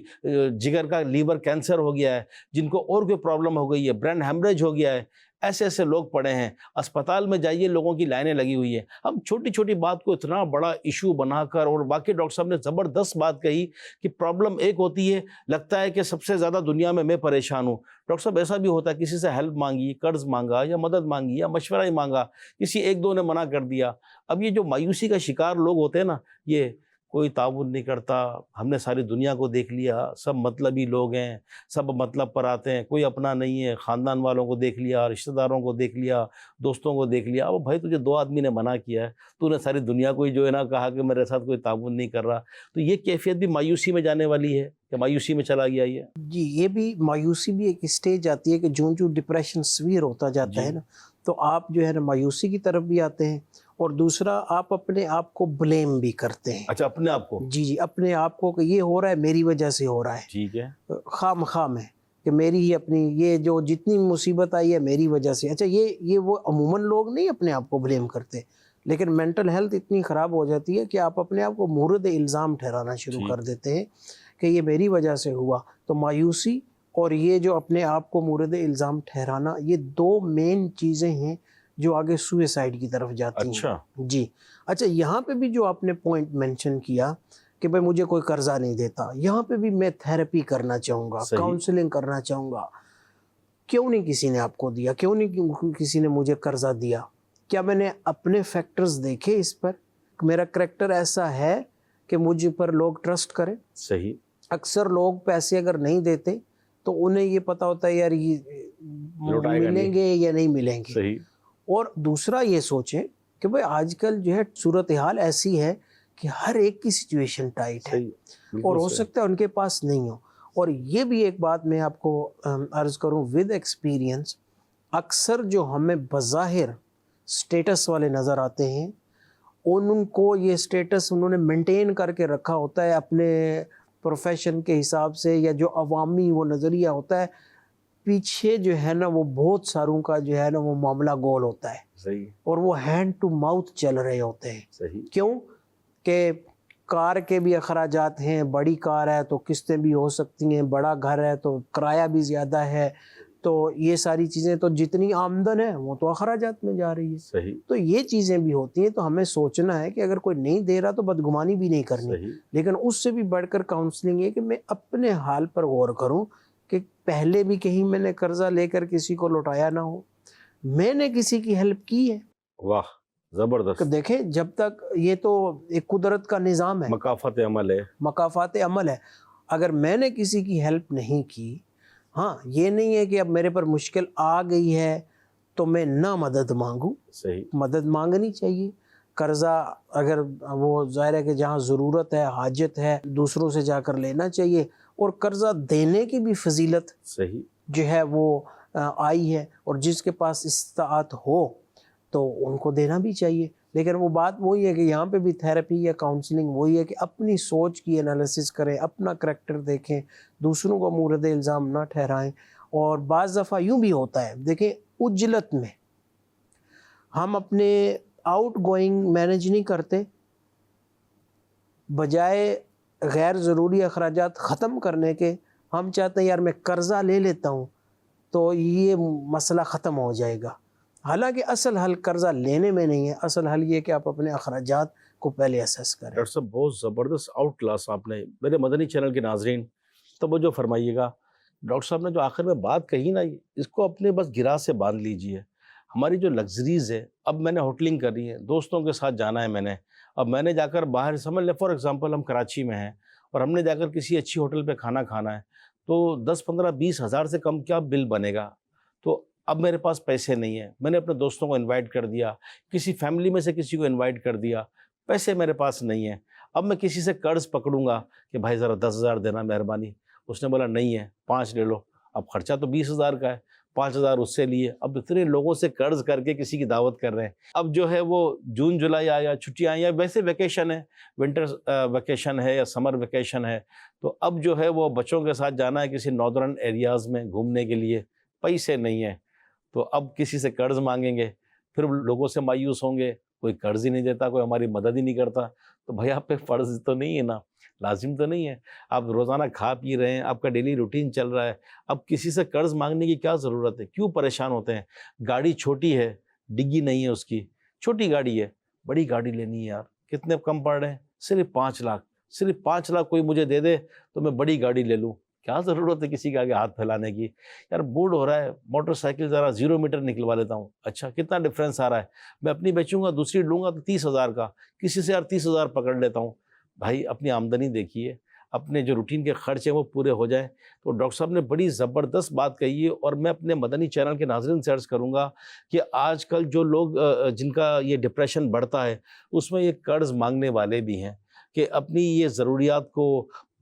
جگر کا لیور کینسر ہو گیا ہے, جن کو اور کوئی پرابلم ہو گئی ہے, برین ہیمریج ہو گیا ہے. ایسے ایسے لوگ پڑے ہیں, اسپتال میں جائیے لوگوں کی لائنیں لگی ہوئی ہیں. ہم چھوٹی چھوٹی بات کو اتنا بڑا ایشو بنا کر, اور واقعی ڈاکٹر صاحب نے زبردست بات کہی کہ پرابلم ایک ہوتی ہے, لگتا ہے کہ سب سے زیادہ دنیا میں پریشان ہوں. ڈاکٹر صاحب ایسا بھی ہوتا ہے کسی سے ہیلپ مانگی, قرض مانگا یا مدد مانگی یا مشورہ ہی مانگا, کسی ایک دو نے منع کر دیا. اب یہ جو مایوسی کا شکار لوگ ہوتے ہیں نا, یہ کوئی تعاون نہیں کرتا, ہم نے ساری دنیا کو دیکھ لیا, سب مطلبی لوگ ہیں, سب مطلب پر آتے ہیں, کوئی اپنا نہیں ہے, خاندان والوں کو دیکھ لیا, رشتہ داروں کو دیکھ لیا, دوستوں کو دیکھ لیا. اب بھائی تجھے 2 آدمی نے منع کیا ہے, تو نے ساری دنیا کو ہی جو ہے نا کہا کہ میرے ساتھ کوئی تعاون نہیں کر رہا. تو یہ کیفیت بھی مایوسی میں جانے والی ہے کہ مایوسی میں چلا گیا یہ. جی یہ بھی مایوسی بھی ایک اسٹیج آتی ہے کہ جو ڈپریشن سویر ہوتا جاتا ہے نا, تو آپ جو ہے نا مایوسی کی طرف بھی آتے ہیں اور دوسرا آپ اپنے آپ کو بلیم بھی کرتے ہیں. اچھا اپنے آپ کو. جی اپنے آپ کو کہ یہ ہو رہا ہے میری وجہ سے ہو رہا ہے. ٹھیک ہے. خواہ مخواہ میں کہ میری ہی اپنی یہ جو جتنی مصیبت آئی ہے میری وجہ سے. اچھا یہ وہ عموماً لوگ نہیں اپنے آپ کو بلیم کرتے، لیکن مینٹل ہیلتھ اتنی خراب ہو جاتی ہے کہ آپ اپنے آپ کو مورد الزام ٹھہرانا شروع کر دیتے ہیں کہ یہ میری وجہ سے ہوا. تو مایوسی اور یہ جو اپنے آپ کو مورد الزام ٹھہرانا، یہ دو مین چیزیں ہیں جو آگے سوئسائڈ کی طرف جاتی ہیں. جی اچھا، یہاں پہ بھی جو آپ نے پوائنٹ مینشن کیا کہ بھائی مجھے کوئی قرضہ نہیں دیتا، یہاں پہ بھی میں تھیراپی کرنا چاہوں گا، کاؤنسلنگ کرنا چاہوں گا. کیوں نہیں کسی نے آپ کو دیا؟ کیوں نہیں کسی نے مجھے قرضہ دیا؟ کیا میں نے اپنے فیکٹرز دیکھے اس پر؟ میرا کریکٹر ایسا ہے کہ مجھ پر لوگ ٹرسٹ کریں. صحیح. اکثر لوگ پیسے اگر نہیں دیتے تو انہیں یہ پتہ ہوتا ہے یار یہ ملیں گے یا نہیں ملیں گے. صحیح. اور دوسرا یہ سوچیں کہ بھئی آج کل جو ہے صورتحال ایسی ہے کہ ہر ایک کی سچویشن ٹائٹ ہے اور ہو سکتا ہے ان کے پاس نہیں ہو. اور یہ بھی ایک بات میں آپ کو عرض کروں ود ایکسپیرینس، اکثر جو ہمیں بظاہر سٹیٹس والے نظر آتے ہیں ان کو یہ سٹیٹس انہوں نے مینٹین کر کے رکھا ہوتا ہے اپنے پروفیشن کے حساب سے، یا جو عوامی وہ نظریہ ہوتا ہے، پیچھے جو ہے نا وہ بہت ساروں کا جو ہے نا وہ معاملہ گول ہوتا ہے. صحیح. اور وہ ہینڈ ٹو ماؤتھ چل رہے ہوتے ہیں. صحیح. کیوں کہ کار کے بھی اخراجات ہیں، بڑی کار ہے تو قسطیں بھی ہو سکتی ہیں، بڑا گھر ہے تو کرایہ بھی زیادہ ہے، تو یہ ساری چیزیں، تو جتنی آمدن ہے وہ تو اخراجات میں جا رہی ہے. صحیح. تو یہ چیزیں بھی ہوتی ہیں. تو ہمیں سوچنا ہے کہ اگر کوئی نہیں دے رہا تو بدگمانی بھی نہیں کرنی. صحیح. لیکن اس سے بھی بڑھ کر کاؤنسلنگ ہے کہ میں اپنے حال پر غور کروں کہ پہلے بھی کہیں میں نے قرضہ لے کر کسی کو لوٹایا نہ ہو، میں نے کسی کی ہیلپ کی ہے. واہ زبردست. دیکھیں جب تک یہ تو ایک قدرت کا نظام ہے، مکافات عمل ہے. مکافات عمل ہے. اگر میں نے کسی کی ہیلپ نہیں کی، ہاں یہ نہیں ہے کہ اب میرے پر مشکل آ گئی ہے تو میں نہ مدد مانگوں. صحیح. مدد مانگنی چاہیے. قرضہ اگر وہ ظاہر ہے کہ جہاں ضرورت ہے، حاجت ہے، دوسروں سے جا کر لینا چاہیے. اور قرضہ دینے کی بھی فضیلت صحیح جو ہے وہ آئی ہے، اور جس کے پاس استطاعت ہو تو ان کو دینا بھی چاہیے. لیکن وہ بات وہی ہے کہ یہاں پہ بھی تھیراپی یا کاؤنسلنگ وہی ہے کہ اپنی سوچ کی انالیسس کریں، اپنا کریکٹر دیکھیں، دوسروں کو مورد الزام نہ ٹھہرائیں. اور بعض دفعہ یوں بھی ہوتا ہے، دیکھیں عجلت میں ہم اپنے آؤٹ گوئنگ مینیج نہیں کرتے، بجائے غیر ضروری اخراجات ختم کرنے کے ہم چاہتے ہیں یار میں قرضہ لے لیتا ہوں تو یہ مسئلہ ختم ہو جائے گا. حالانکہ اصل حل قرضہ لینے میں نہیں ہے، اصل حل یہ کہ آپ اپنے اخراجات کو پہلے اسیس کریں. ڈاکٹر صاحب بہت زبردست آؤٹ کلاس آپ نے. میرے مدنی چینل کے ناظرین توجہ فرمائیے گا، ڈاکٹر صاحب نے جو آخر میں بات کہی نا، اس کو اپنے بس گرا سے باندھ لیجئے. ہماری جو لگژریز ہے، اب میں نے ہوٹلنگ کرنی ہے، دوستوں کے ساتھ جانا ہے اب میں نے جا کر باہر، سمجھ لیں فار ایگزامپل ہم کراچی میں ہیں اور ہم نے جا کر کسی اچھی ہوٹل پہ کھانا کھانا ہے، تو 10-15-20 ہزار سے کم کیا بل بنے گا. تو اب میرے پاس پیسے نہیں ہیں، میں نے اپنے دوستوں کو انوائٹ کر دیا، کسی فیملی میں سے کسی کو انوائٹ کر دیا، پیسے میرے پاس نہیں ہیں. اب میں کسی سے قرض پکڑوں گا کہ بھائی ذرا 10,000 دینا مہربانی. اس نے بولا نہیں ہے 5 لے لو. اب خرچہ تو 20,000 کا ہے، 5,000 اس سے لیے. اب اتنے لوگوں سے قرض کر کے کسی کی دعوت کر رہے ہیں. اب جو ہے وہ جون جولائی آیا، چھٹیاں آئی، یا ویسے ویکیشن ہے، ونٹر ویکیشن ہے یا سمر ویکیشن ہے، تو اب جو ہے وہ بچوں کے ساتھ جانا ہے کسی ناردرن ایریاز میں گھومنے کے لیے، پیسے نہیں ہیں. تو اب کسی سے قرض مانگیں گے، پھر لوگوں سے مایوس ہوں گے، کوئی قرض ہی نہیں دیتا، کوئی ہماری مدد ہی نہیں کرتا. تو بھائی آپ پہ فرض تو نہیں ہے نا، لازم تو نہیں ہے. آپ روزانہ کھا پی رہے ہیں، آپ کا ڈیلی روٹین چل رہا ہے، اب کسی سے قرض مانگنے کی کیا ضرورت ہے؟ کیوں پریشان ہوتے ہیں؟ گاڑی چھوٹی ہے، ڈگی نہیں ہے اس کی، چھوٹی گاڑی ہے، بڑی گاڑی لینی ہے یار. کتنے کم پڑ رہے ہیں؟ صرف 5 لاکھ. صرف 5 لاکھ کوئی مجھے دے دے تو میں بڑی گاڑی لے لوں. کیا ضرورت ہے کسی کے آگے ہاتھ پھیلانے کی؟ یار موڈ ہو رہا ہے، موٹر سائیکل ذرا 0 میٹر نکلوا لیتا ہوں. اچھا کتنا ڈفرینس آ رہا ہے؟ میں اپنی بیچوں گا، دوسری لوں گا تو 30,000 کا، کسی سے یار 30,000 پکڑ لیتا ہوں. بھائی اپنی آمدنی دیکھیے، اپنے جو روٹین کے خرچ ہیں وہ پورے ہو جائیں. تو ڈاکٹر صاحب نے بڑی زبردست بات کہی ہے، اور میں اپنے مدنی چینل کے ناظرین سے عرض کروں گا کہ آج کل جو لوگ جن کا یہ ڈپریشن بڑھتا ہے، اس میں یہ قرض مانگنے والے بھی ہیں کہ اپنی یہ ضروریات کو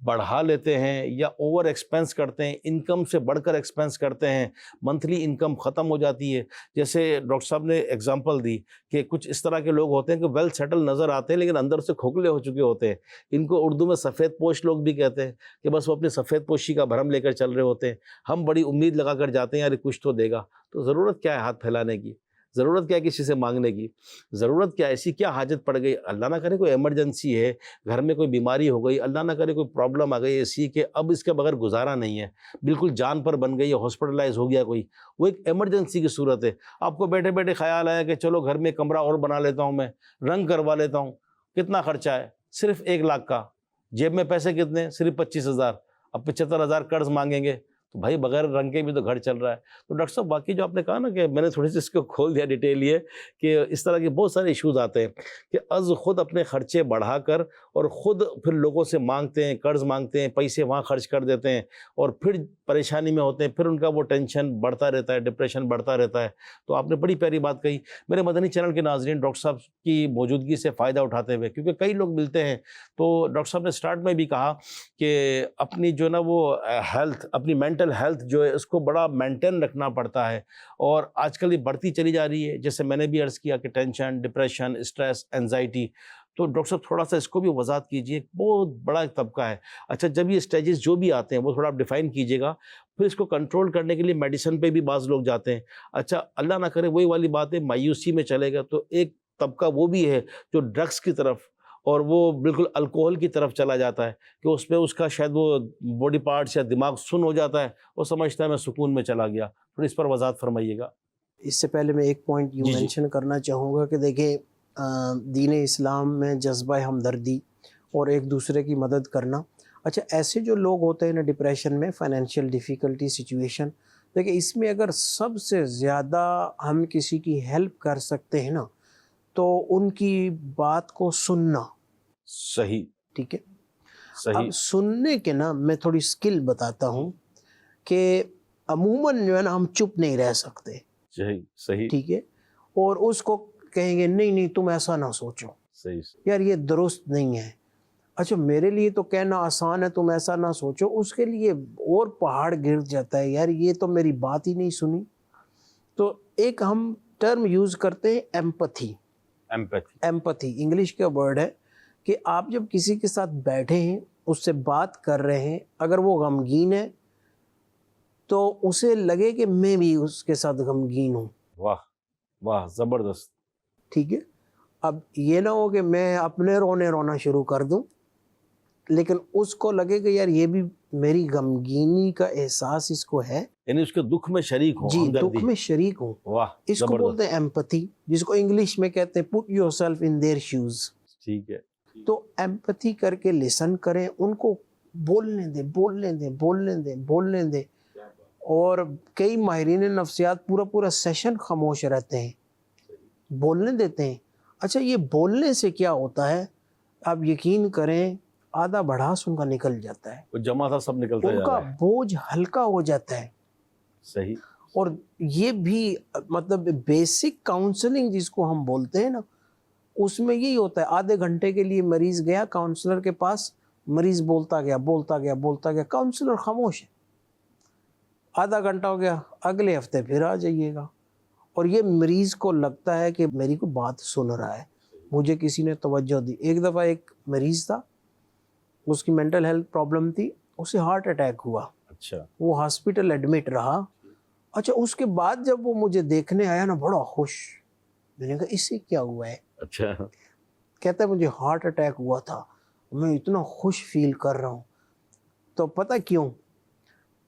بڑھا لیتے ہیں یا اوور ایکسپینس کرتے ہیں, انکم سے بڑھ کر ایکسپینس کرتے ہیں, منتھلی انکم ختم ہو جاتی ہے. جیسے ڈاکٹر صاحب نے اگزامپل دی کہ کچھ اس طرح کے لوگ ہوتے ہیں کہ ویل سیٹل نظر آتے ہیں لیکن اندر سے کھوکھلے ہو چکے ہوتے ہیں. ان کو اردو میں سفید پوش لوگ بھی کہتے ہیں کہ بس وہ اپنی سفید پوشی کا بھرم لے کر چل رہے ہوتے ہیں. ہم بڑی امید لگا کر جاتے ہیں یار کچھ تو دے گا, تو ضرورت کیا ہے ہاتھ پھیلانے کی, ضرورت کیا ہے کسی سے مانگنے کی, ضرورت کیا, ایسی کیا حاجت پڑ گئی, اللہ نہ کرے کوئی ایمرجنسی ہے, گھر میں کوئی بیماری ہو گئی, اللہ نہ کرے کوئی پرابلم آ گئی ایسی کہ اب اس کے بغیر گزارا نہیں ہے, بالکل جان پر بن گئی ہے, ہاسپٹلائز ہو گیا کوئی, وہ ایک ایمرجنسی کی صورت ہے. آپ کو بیٹھے بیٹھے خیال آیا کہ چلو گھر میں کمرہ اور بنا لیتا ہوں, میں رنگ کروا لیتا ہوں, کتنا خرچہ ہے, صرف 1 لاکھ کا, جیب میں پیسے کتنے, صرف 25,000, اب 75,000 قرض مانگیں گے, تو بھائی بغیر رنگ کے بھی تو گھر چل رہا ہے. تو ڈاکٹر صاحب واقعی جو آپ نے کہا نا کہ میں نے تھوڑی سی اس کو کھول دیا ڈیٹیل, یہ کہ اس طرح کے بہت سارے ایشوز آتے ہیں کہ از خود اپنے خرچے بڑھا کر اور خود پھر لوگوں سے مانگتے ہیں, قرض مانگتے ہیں, پیسے وہاں خرچ کر دیتے ہیں اور پھر پریشانی میں ہوتے ہیں, پھر ان کا وہ ٹینشن بڑھتا رہتا ہے, ڈپریشن بڑھتا رہتا ہے. تو آپ نے بڑی پیاری بات کہی. میرے مدنی چینل کے ناظرین ڈاکٹر صاحب کی موجودگی سے فائدہ اٹھاتے ہوئے, کیونکہ کئی لوگ ملتے ہیں, تو ڈاکٹر صاحب نے سٹارٹ میں بھی کہا کہ اپنی جو نا وہ ہیلتھ, اپنی مینٹل ہیلتھ جو ہے اس کو بڑا مینٹین رکھنا پڑتا ہے, اور آج کل یہ بڑھتی چلی جا رہی ہے. جیسے میں نے بھی عرض کیا کہ ٹینشن, ڈپریشن, اسٹریس, اینزائٹی, تو ڈاکٹر صاحب تھوڑا سا اس کو بھی وضاحت کیجیے. بہت بڑا ایک طبقہ ہے. اچھا, جب یہ اسٹیجز جو بھی آتے ہیں وہ تھوڑا آپ ڈیفائن کیجیے گا. پھر اس کو کنٹرول کرنے کے لیے میڈیسن پہ بھی بعض لوگ جاتے ہیں. اچھا, اللہ نہ کرے وہی والی بات ہے, مایوسی میں چلے گا, تو ایک طبقہ وہ بھی ہے جو ڈرگس کی طرف اور وہ بالکل الکوہل کی طرف چلا جاتا ہے کہ اس میں اس کا شاید وہ باڈی پارٹس یا دماغ سن ہو جاتا ہے, وہ سمجھتا ہے میں سکون میں چلا گیا. تھوڑی اس پر وضاحت فرمائیے گا. اس سے پہلے میں ایک پوائنٹ یوں مینشن کرنا چاہوں گا کہ دیکھیں دین اسلام میں جذبہ ہمدردی اور ایک دوسرے کی مدد کرنا. اچھا, ایسے جو لوگ ہوتے ہیں نا ڈپریشن میں, فائنینشیل ڈیفیکلٹی سچویشن, دیکھیں اس میں اگر سب سے زیادہ ہم کسی کی ہیلپ کر سکتے ہیں نا تو ان کی بات کو سننا. صحیح, ٹھیک ہے. صحیح. اب سننے کے نا میں تھوڑی سکل بتاتا ہوں کہ عموماً جو ہے نا ہم چپ نہیں رہ سکتے. صحیح. صحیح. ٹھیک ہے, اور اس کو کہیں گے نہیں نہیں تم ایسا نہ سوچو, صحیح یار یہ درست نہیں ہے. اچھا, میرے لیے تو کہنا آسان ہے تم ایسا نہ سوچو, اس کے لیے اور پہاڑ گر جاتا ہے, یار یہ تو میری بات ہی نہیں سنی. تو ایک ہم ٹرم یوز کرتے ہیں ایمپتھی. ایمپتھی انگلش کا ورڈ ہے کہ آپ جب کسی کے ساتھ بیٹھے ہیں, اس سے بات کر رہے ہیں, اگر وہ غمگین ہے تو اسے لگے کہ میں بھی اس کے ساتھ غمگین ہوں. واہ واہ, زبردست. ٹھیک ہے, اب یہ نہ ہو کہ میں اپنے رونا شروع کر دوں, لیکن اس کو لگے کہ یار یہ بھی میری غمگینی کا احساس اس کو ہے, یعنی اس کے دکھ میں شریک ہوں. جی, دکھ میں شریک ہوں. واہ, اس کو بولتے ہیں ایمپتھی, جس کو انگلش میں کہتے ہیں put yourself in their shoes. ٹھیک ہے. تو ایمپتھی کر کے لسن کریں, ان کو بولنے دیں. اور کئی ماہرین نفسیات پورا سیشن خاموش رہتے ہیں, بولنے دیتے ہیں. اچھا, یہ بولنے سے کیا ہوتا ہے, آپ یقین کریں آدھا بڑھاس ان کا نکل جاتا ہے, وہ جمع تھا سب نکلتا ان کا بوجھ ہلکا ہو جاتا ہے. صحیح. اور یہ بھی مطلب بیسک کاؤنسلنگ جس کو ہم بولتے ہیں نا, اس میں یہی ہوتا ہے. آدھے گھنٹے کے لیے مریض گیا کاؤنسلر کے پاس, مریض بولتا گیا, کاؤنسلر خاموش ہے. آدھا گھنٹہ ہو گیا, اگلے ہفتے پھر آ جائیے گا, اور یہ مریض کو لگتا ہے کہ میری کو بات سن رہا ہے, مجھے کسی نے توجہ دی. ایک دفعہ ایک مریض تھا, اس کی مینٹل ہیلتھ پرابلم تھی, اسے ہارٹ اٹیک ہوا. اچھا. وہ ہاسپٹل ایڈمٹ رہا. اچھا, اس کے بعد جب وہ مجھے دیکھنے آیا نا, بڑا خوش. میں نے کہا اس سے کیا ہوا ہے؟ اچھا. کہتا ہے مجھے ہارٹ اٹیک ہوا تھا, میں اتنا خوش فیل کر رہا ہوں. تو پتہ کیوں؟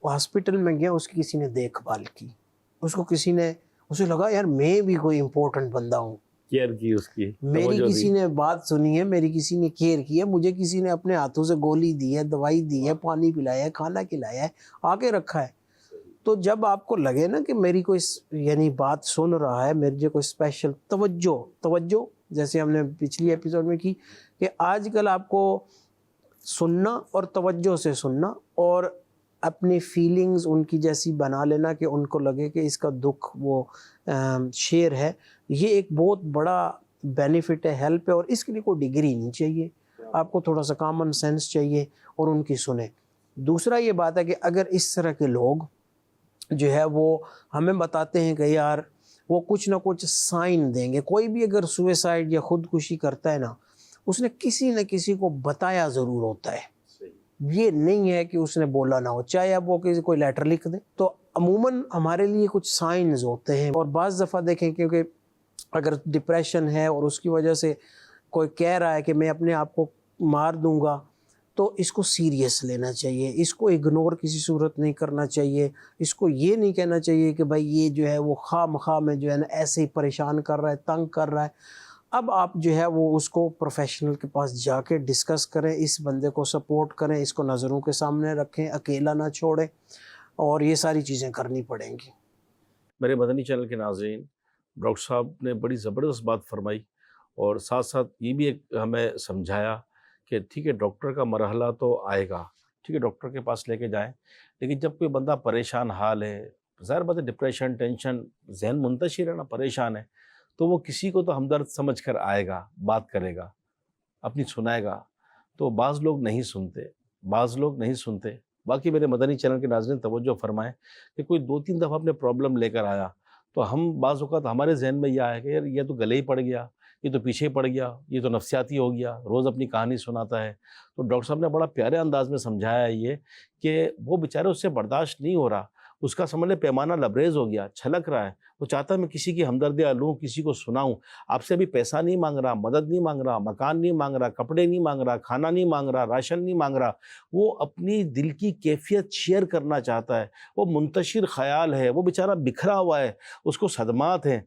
وہ ہاسپٹل میں گیا, اس کی کسی نے دیکھ بھال کی, اس کو کسی نے, اسے لگا یار میں بھی کوئی امپورٹنٹ بندہ ہوں, کیئر کی اس کی, میری کسی نے بات سنی ہے, میری کسی نے کیئر کی ہے, مجھے کسی نے اپنے ہاتھوں سے گولی دی ہے, دوائی دی ہے, پانی پلایا ہے, کھانا کھلایا ہے, آ کے رکھا ہے. تو جب آپ کو لگے نا کہ میری کوئی یعنی بات سن رہا ہے, میری کوئی اسپیشل توجہ جیسے ہم نے پچھلی ایپیسوڈ میں کی کہ آج کل آپ کو سننا اور توجہ سے سننا اور اپنی فیلنگز ان کی جیسی بنا لینا کہ ان کو لگے کہ اس کا دکھ وہ شیئر ہے, یہ ایک بہت بڑا بینیفٹ ہے, ہیلپ ہے, اور اس کے لیے کوئی ڈگری نہیں چاہیے. آپ کو تھوڑا سا کامن سینس چاہیے اور ان کی سنیں. دوسرا یہ بات ہے کہ اگر اس طرح کے لوگ جو ہے وہ ہمیں بتاتے ہیں کہ یار وہ کچھ نہ کچھ سائن دیں گے, کوئی بھی اگر سوئسائڈ یا خودکشی کرتا ہے نا, اس نے کسی نہ کسی کو بتایا ضرور ہوتا ہے. یہ نہیں ہے کہ اس نے بولا نہ ہو, چاہے اب وہ کسی کوئی لیٹر لکھ دے. تو عموماً ہمارے لیے کچھ سائنز ہوتے ہیں, اور بعض دفعہ دیکھیں کیونکہ اگر ڈپریشن ہے اور اس کی وجہ سے کوئی کہہ رہا ہے کہ میں اپنے آپ کو مار دوں گا, تو اس کو سیریس لینا چاہیے, اس کو اگنور کسی صورت نہیں کرنا چاہیے. اس کو یہ نہیں کہنا چاہیے کہ بھائی یہ جو ہے وہ خواہ مخواہ میں جو ہے نا ایسے ہی پریشان کر رہا ہے, تنگ کر رہا ہے. اب آپ جو ہے وہ اس کو پروفیشنل کے پاس جا کے ڈسکس کریں, اس بندے کو سپورٹ کریں, اس کو نظروں کے سامنے رکھیں, اکیلا نہ چھوڑیں, اور یہ ساری چیزیں کرنی پڑیں گی. میرے مدنی چینل کے ناظرین, ڈاکٹر صاحب نے بڑی زبردست بات فرمائی, اور ساتھ ساتھ یہ بھی ایک ہمیں سمجھایا کہ ٹھیک ہے ڈاکٹر کا مرحلہ تو آئے گا, ٹھیک ہے ڈاکٹر کے پاس لے کے جائیں, لیکن جب کوئی بندہ پریشان حال ہے, ظاہر بات ہے ڈپریشن, ٹینشن, ذہن منتشر ہے نا, پریشان ہے, تو وہ کسی کو تو ہمدرد سمجھ کر آئے گا, بات کرے گا, اپنی سنائے گا. تو بعض لوگ نہیں سنتے. باقی میرے مدنی چینل کے ناظرین توجہ فرمائیں کہ کوئی 2-3 دفعہ اپنے پرابلم لے کر آیا, تو ہم بعض اوقات ہمارے ذہن میں یہ آیا کہ یار یہ تو گلے ہی پڑ گیا, یہ تو پیچھے پڑ گیا, یہ تو نفسیاتی ہو گیا, روز اپنی کہانی سناتا ہے. تو ڈاکٹر صاحب نے بڑا پیارے انداز میں سمجھایا ہے یہ کہ وہ بیچارے اس سے برداشت نہیں ہو رہا, اس کا سمجھ لے پیمانہ لبریز ہو گیا, چھلک رہا ہے, وہ چاہتا ہے میں کسی کی ہمدردیاں لوں, کسی کو سناؤں. آپ سے ابھی پیسہ نہیں مانگ رہا, مدد نہیں مانگ رہا, مکان نہیں مانگ رہا, کپڑے نہیں مانگ رہا, کھانا نہیں مانگ رہا, راشن نہیں مانگ رہا, وہ اپنی دل کی کیفیت شیئر کرنا چاہتا ہے. وہ منتشر خیال ہے, وہ بیچارہ بکھرا ہوا ہے, اس کو صدمات ہیں,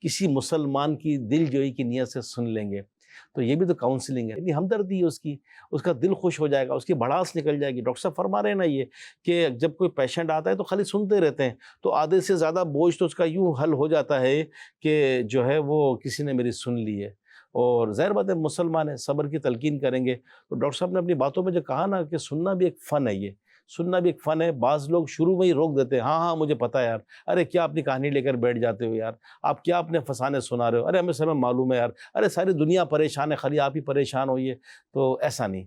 کسی مسلمان کی دل جوئی کی نیت سے سن لیں گے. تو یہ بھی تو کاؤنسلنگ ہے, یعنی ہمدردی ہے اس کا دل خوش ہو جائے گا, اس کی بھڑاس نکل جائے گی. ڈاکٹر صاحب فرما رہے ہیں نا یہ کہ جب کوئی پیشنٹ آتا ہے تو خالی سنتے رہتے ہیں, تو آدھے سے زیادہ بوجھ تو اس کا یوں حل ہو جاتا ہے کہ جو ہے وہ کسی نے میری سن لی ہے. اور ظاہر بات ہے مسلمان ہے, صبر کی تلقین کریں گے. تو ڈاکٹر صاحب نے اپنی باتوں میں جو کہا نا کہ سننا بھی ایک فن ہے, یہ سننا بھی ایک فن ہے. بعض لوگ شروع میں ہی روک دیتے ہیں, ہاں مجھے پتہ ہے یار, ارے کیا اپنی کہانی لے کر بیٹھ جاتے ہو یار, آپ کیا اپنے فسانے سنا رہے ہو, ارے ہمیں سب معلوم ہے یار, ارے ساری دنیا پریشان ہے, خالی آپ ہی پریشان ہوئیے. تو ایسا نہیں,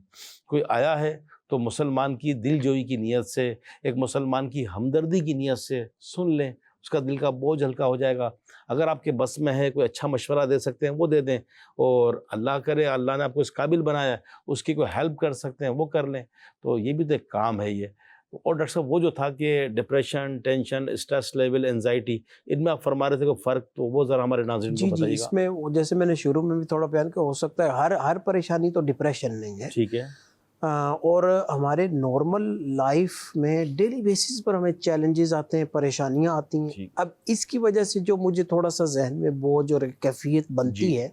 کوئی آیا ہے تو مسلمان کی دل جوئی کی نیت سے, ایک مسلمان کی ہمدردی کی نیت سے سن لیں, اس کا دل کا بوجھ ہلکا ہو جائے گا. اگر آپ کے بس میں ہے, کوئی اچھا مشورہ دے سکتے ہیں وہ دے دیں, اور اللہ کرے اللہ نے آپ کو اس قابل بنایا ہے, اس کی کوئی ہیلپ کر سکتے ہیں وہ کر لیں. تو یہ بھی تو ایک کام ہے یہ. اور ڈاکٹر صاحب وہ جو تھا کہ depression, tension, stress level, anxiety, ان میں آپ فرما رہے تھے کہ فرق, تو وہ ذرا ہمارے ناظرین کو بتائیے گا. اس میں جیسے میں نے شروع میں بھی تھوڑا بیان کیا, ہو سکتا ہے ہر پریشانی تو ڈپریشن نہیں ہے. ٹھیک ہے. اور ہمارے نارمل لائف میں ڈیلی بیسس پر ہمیں چیلنجز آتے ہیں, پریشانیاں آتی ہیں. اب اس کی وجہ سے جو مجھے تھوڑا سا ذہن میں بوجھ اور کیفیت بنتی ہے,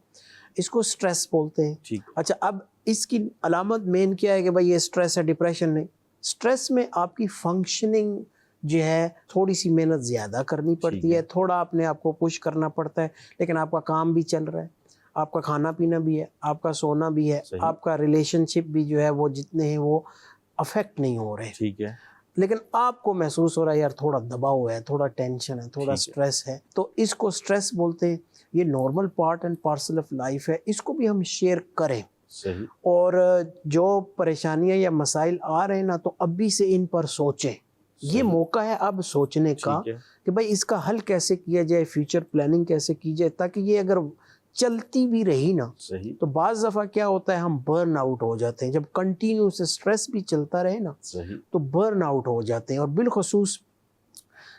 اس کو سٹریس بولتے ہیں. اچھا, اب اس کی علامت مین کیا ہے کہ بھائی یہ سٹریس ہے, ڈپریشن نہیں. سٹریس میں آپ کی فنکشننگ جو ہے تھوڑی سی محنت زیادہ کرنی پڑتی ہے, تھوڑا اپنے آپ کو پش کرنا پڑتا ہے, لیکن آپ کا کام بھی چل رہا ہے, آپ کا کھانا پینا بھی ہے, آپ کا سونا بھی ہے, آپ کا ریلیشن شپ بھی جو ہے وہ جتنے ہیں وہ افیکٹ نہیں ہو رہے. ٹھیک ہے. لیکن آپ کو محسوس ہو رہا ہے یار تھوڑا دباؤ ہے, تھوڑا ٹینشن ہے, تھوڑا سٹریس ہے, تو اس کو سٹریس بولتے ہیں. یہ normal part and parcel of life ہے, اس کو بھی ہم شیئر کریں. صحیح. اور جو پریشانیاں یا مسائل آ رہے ہیں نا, تو ابھی سے ان پر سوچیں. یہ موقع ہے اب سوچنے کا کہ بھائی اس کا حل کیسے کیا جائے, فیوچر پلاننگ کیسے کی جائے, تاکہ یہ اگر چلتی بھی رہی نا, تو بعض دفعہ کیا ہوتا ہے ہم برن آؤٹ ہو جاتے ہیں. جب کنٹینیو سے سٹریس بھی چلتا رہے نا, تو برن آؤٹ ہو جاتے ہیں. اور بالخصوص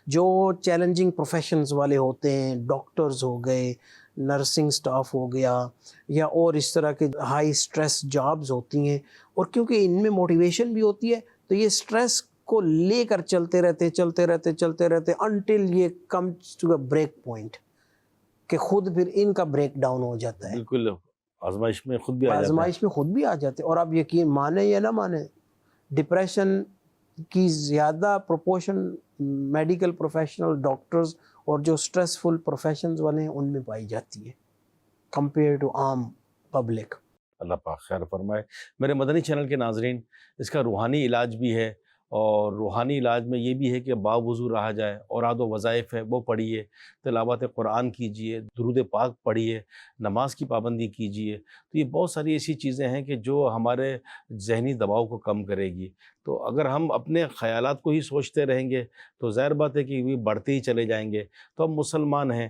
جو چیلنجنگ پروفیشنز والے ہوتے ہیں, ڈاکٹرز ہو گئے, نرسنگ سٹاف ہو گیا, یا اور اس طرح کے ہائی سٹریس جابز ہوتی ہیں, اور کیونکہ ان میں موٹیویشن بھی ہوتی ہے, تو یہ سٹریس کو لے کر چلتے رہتے انٹل یہ comes to a break point, کہ خود پھر ان کا بریک ڈاؤن ہو جاتا ہے. بالکل, آزمائش میں خود بھی آ جاتا ہے. آزمائش میں خود بھی آ جاتے ہیں. اور آپ یقین مانیں یا نہ مانیں, ڈپریشن کی زیادہ پروپورشن میڈیکل پروفیشنل, ڈاکٹرز اور جو سٹریسفل پروفیشنز والے ہیں ان میں پائی جاتی ہے کمپیئر ٹو عام پبلک. اللہ پاک خیر فرمائے. میرے مدنی چینل کے ناظرین, اس کا روحانی علاج بھی ہے اور روحانی علاج میں یہ بھی ہے کہ باوضو رہا جائے، اوراد و وظائف ہے وہ پڑھیے، تلاوت قرآن کیجیے، درود پاک پڑھیے، نماز کی پابندی کیجیے. تو یہ بہت ساری ایسی چیزیں ہیں کہ جو ہمارے ذہنی دباؤ کو کم کرے گی. تو اگر ہم اپنے خیالات کو ہی سوچتے رہیں گے تو ظاہر بات ہے کہ یہ بڑھتے ہی چلے جائیں گے. تو ہم مسلمان ہیں،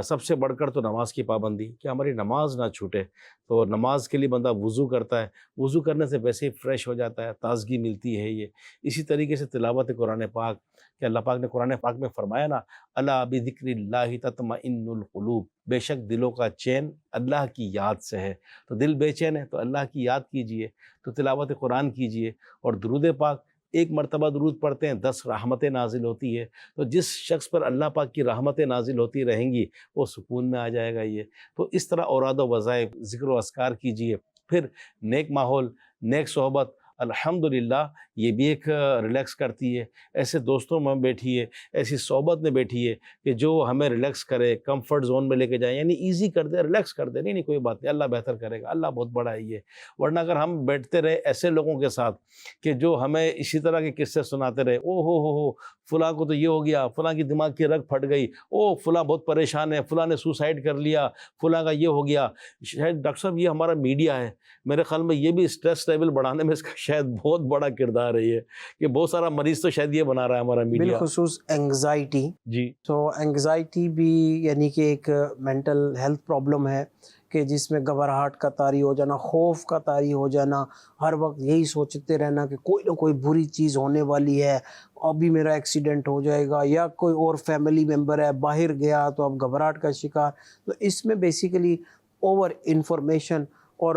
سب سے بڑھ کر تو نماز کی پابندی، کہ ہماری نماز نہ چھوٹے. تو نماز کے لیے بندہ وضو کرتا ہے، وضو کرنے سے ویسے ہی فریش ہو جاتا ہے، تازگی ملتی ہے. یہ اسی طریقے سے تلاوت قرآن پاک، کہ اللہ پاک نے قرآن پاک میں فرمایا نا، الا بذکر اللہ تطمئن القلوب، بے شک دلوں کا چین اللہ کی یاد سے ہے. تو دل بے چین ہے تو اللہ کی یاد کیجئے، تو تلاوت قرآن کیجئے. اور درود پاک، ایک مرتبہ درود پڑھتے ہیں 10 رحمتیں نازل ہوتی ہے. تو جس شخص پر اللہ پاک کی رحمتیں نازل ہوتی رہیں گی وہ سکون میں آ جائے گا. یہ تو اس طرح اوراد و وظائف، ذکر و اذکار کیجئے. پھر نیک ماحول، نیک صحبت، الحمدللہ یہ بھی ایک ریلیکس کرتی ہے. ایسے دوستوں میں بیٹھیے، ایسی صحبت میں بیٹھیے کہ جو ہمیں ریلیکس کرے، کمفرٹ زون میں لے کے جائیں، یعنی ایزی کر دے، ریلیکس کر دے. نہیں کوئی بات نہیں، اللہ بہتر کرے گا، اللہ بہت بڑا ہے یہ. ورنہ اگر ہم بیٹھتے رہے ایسے لوگوں کے ساتھ کہ جو ہمیں اسی طرح کے قصے سناتے رہے، او ہو فلاں کو تو یہ ہو گیا، فلاں کی دماغ کی رگ پھٹ گئی، او فلاں بہت پریشان ہے، فلاں نے سوسائڈ کر لیا، فلاں کا یہ ہو گیا. شاید ڈاکٹر صاحب یہ ہمارا میڈیا ہے، میرے خیال میں یہ بھی اسٹریس لیول بڑھانے میں اس کا شاید بہت بڑا کردار ہے. یہ کہ بہت سارا مریض تو شاید یہ بنا رہا ہے ہمارا میڈیا. بالخصوص اینگزائٹی. جی. تو اینگزائٹی بھی یعنی کہ ایک مینٹل ہیلتھ پرابلم ہے کہ جس میں گھبراہٹ کا طاری ہو جانا، خوف کا طاری ہو جانا، ہر وقت یہی سوچتے رہنا کہ کوئی نہ کوئی بری چیز ہونے والی ہے، ابھی میرا ایکسیڈنٹ ہو جائے گا، یا کوئی اور فیملی ممبر ہے باہر گیا تو اب گھبراہٹ کا شکار. تو اس میں بیسیکلی اوور انفارمیشن اور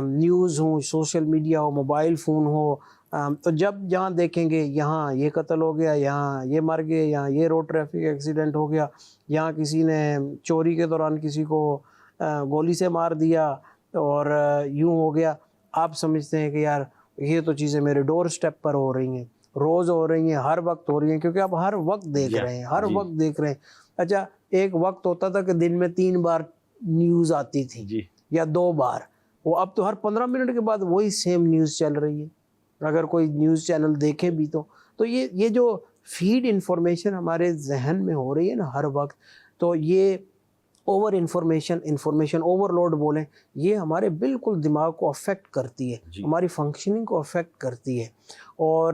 نیوز ہوں، سوشل میڈیا ہو، موبائل فون ہو، تو جب جہاں دیکھیں گے یہاں یہ قتل ہو گیا، یہاں یہ مر گئے، یہاں یہ روڈ ٹریفک ایکسیڈنٹ ہو گیا، یہاں کسی نے چوری کے دوران کسی کو گولی سے مار دیا اور یوں ہو گیا. آپ سمجھتے ہیں کہ یار یہ تو چیزیں میرے ڈور سٹیپ پر ہو رہی ہیں، روز ہو رہی ہیں، ہر وقت ہو رہی ہیں، کیونکہ آپ ہر وقت دیکھ رہے ہیں، ہر وقت دیکھ رہے ہیں. اچھا ایک وقت ہوتا تھا کہ دن میں 3 بار نیوز آتی تھی یا 2 بار، وہ اب تو ہر 15 منٹ کے بعد وہی سیم نیوز چل رہی ہے اگر کوئی نیوز چینل دیکھے بھی. تو یہ جو فیڈ انفارمیشن ہمارے ذہن میں ہو رہی ہے نا ہر وقت، تو یہ اوور انفارمیشن اوور لوڈ بولیں، یہ ہمارے بالکل دماغ کو افیکٹ کرتی ہے، ہماری فنکشننگ کو افیکٹ کرتی ہے. اور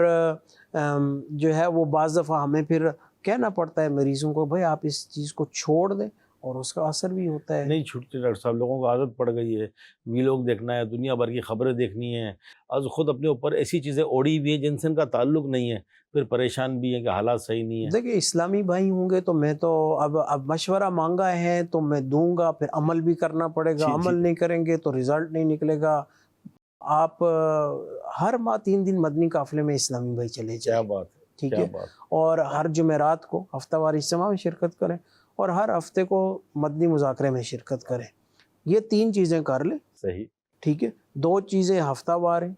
جو ہے وہ بعض دفعہ ہمیں پھر کہنا پڑتا ہے مریضوں کو بھائی آپ اس چیز کو چھوڑ دیں، اور اس کا اثر بھی ہوتا ہے. نہیں چھوٹتے ڈاکٹر صاحب، لوگوں کو عادت پڑ گئی ہے، ویلوگ دیکھنا ہے، دنیا بھر کی خبریں دیکھنی ہیں، آج خود اپنے اوپر ایسی چیزیں اوڑھی بھی ہیں جن سے ان کا تعلق نہیں ہے، پھر پریشان بھی ہیں کہ حالات صحیح نہیں ہیں. دیکھیں اسلامی بھائی ہوں گے تو میں تو اب مشورہ مانگا ہے تو میں دوں گا، پھر عمل بھی کرنا پڑے گا. عمل نہیں کریں گے تو رزلٹ نہیں نکلے گا. آپ ہر ماہ 3 دن مدنی قافلے میں اسلامی بھائی چلے جائیں. کیا بات ہے، ٹھیک ہے. اور ہر جمعرات کو ہفتہ وار اجتماع میں شرکت کریں، اور ہر ہفتے کو مدنی مذاکرے میں شرکت کریں. یہ 3 چیزیں کر لیں. صحیح. ٹھیک ہے. 2 چیزیں ہفتہ وار ہیں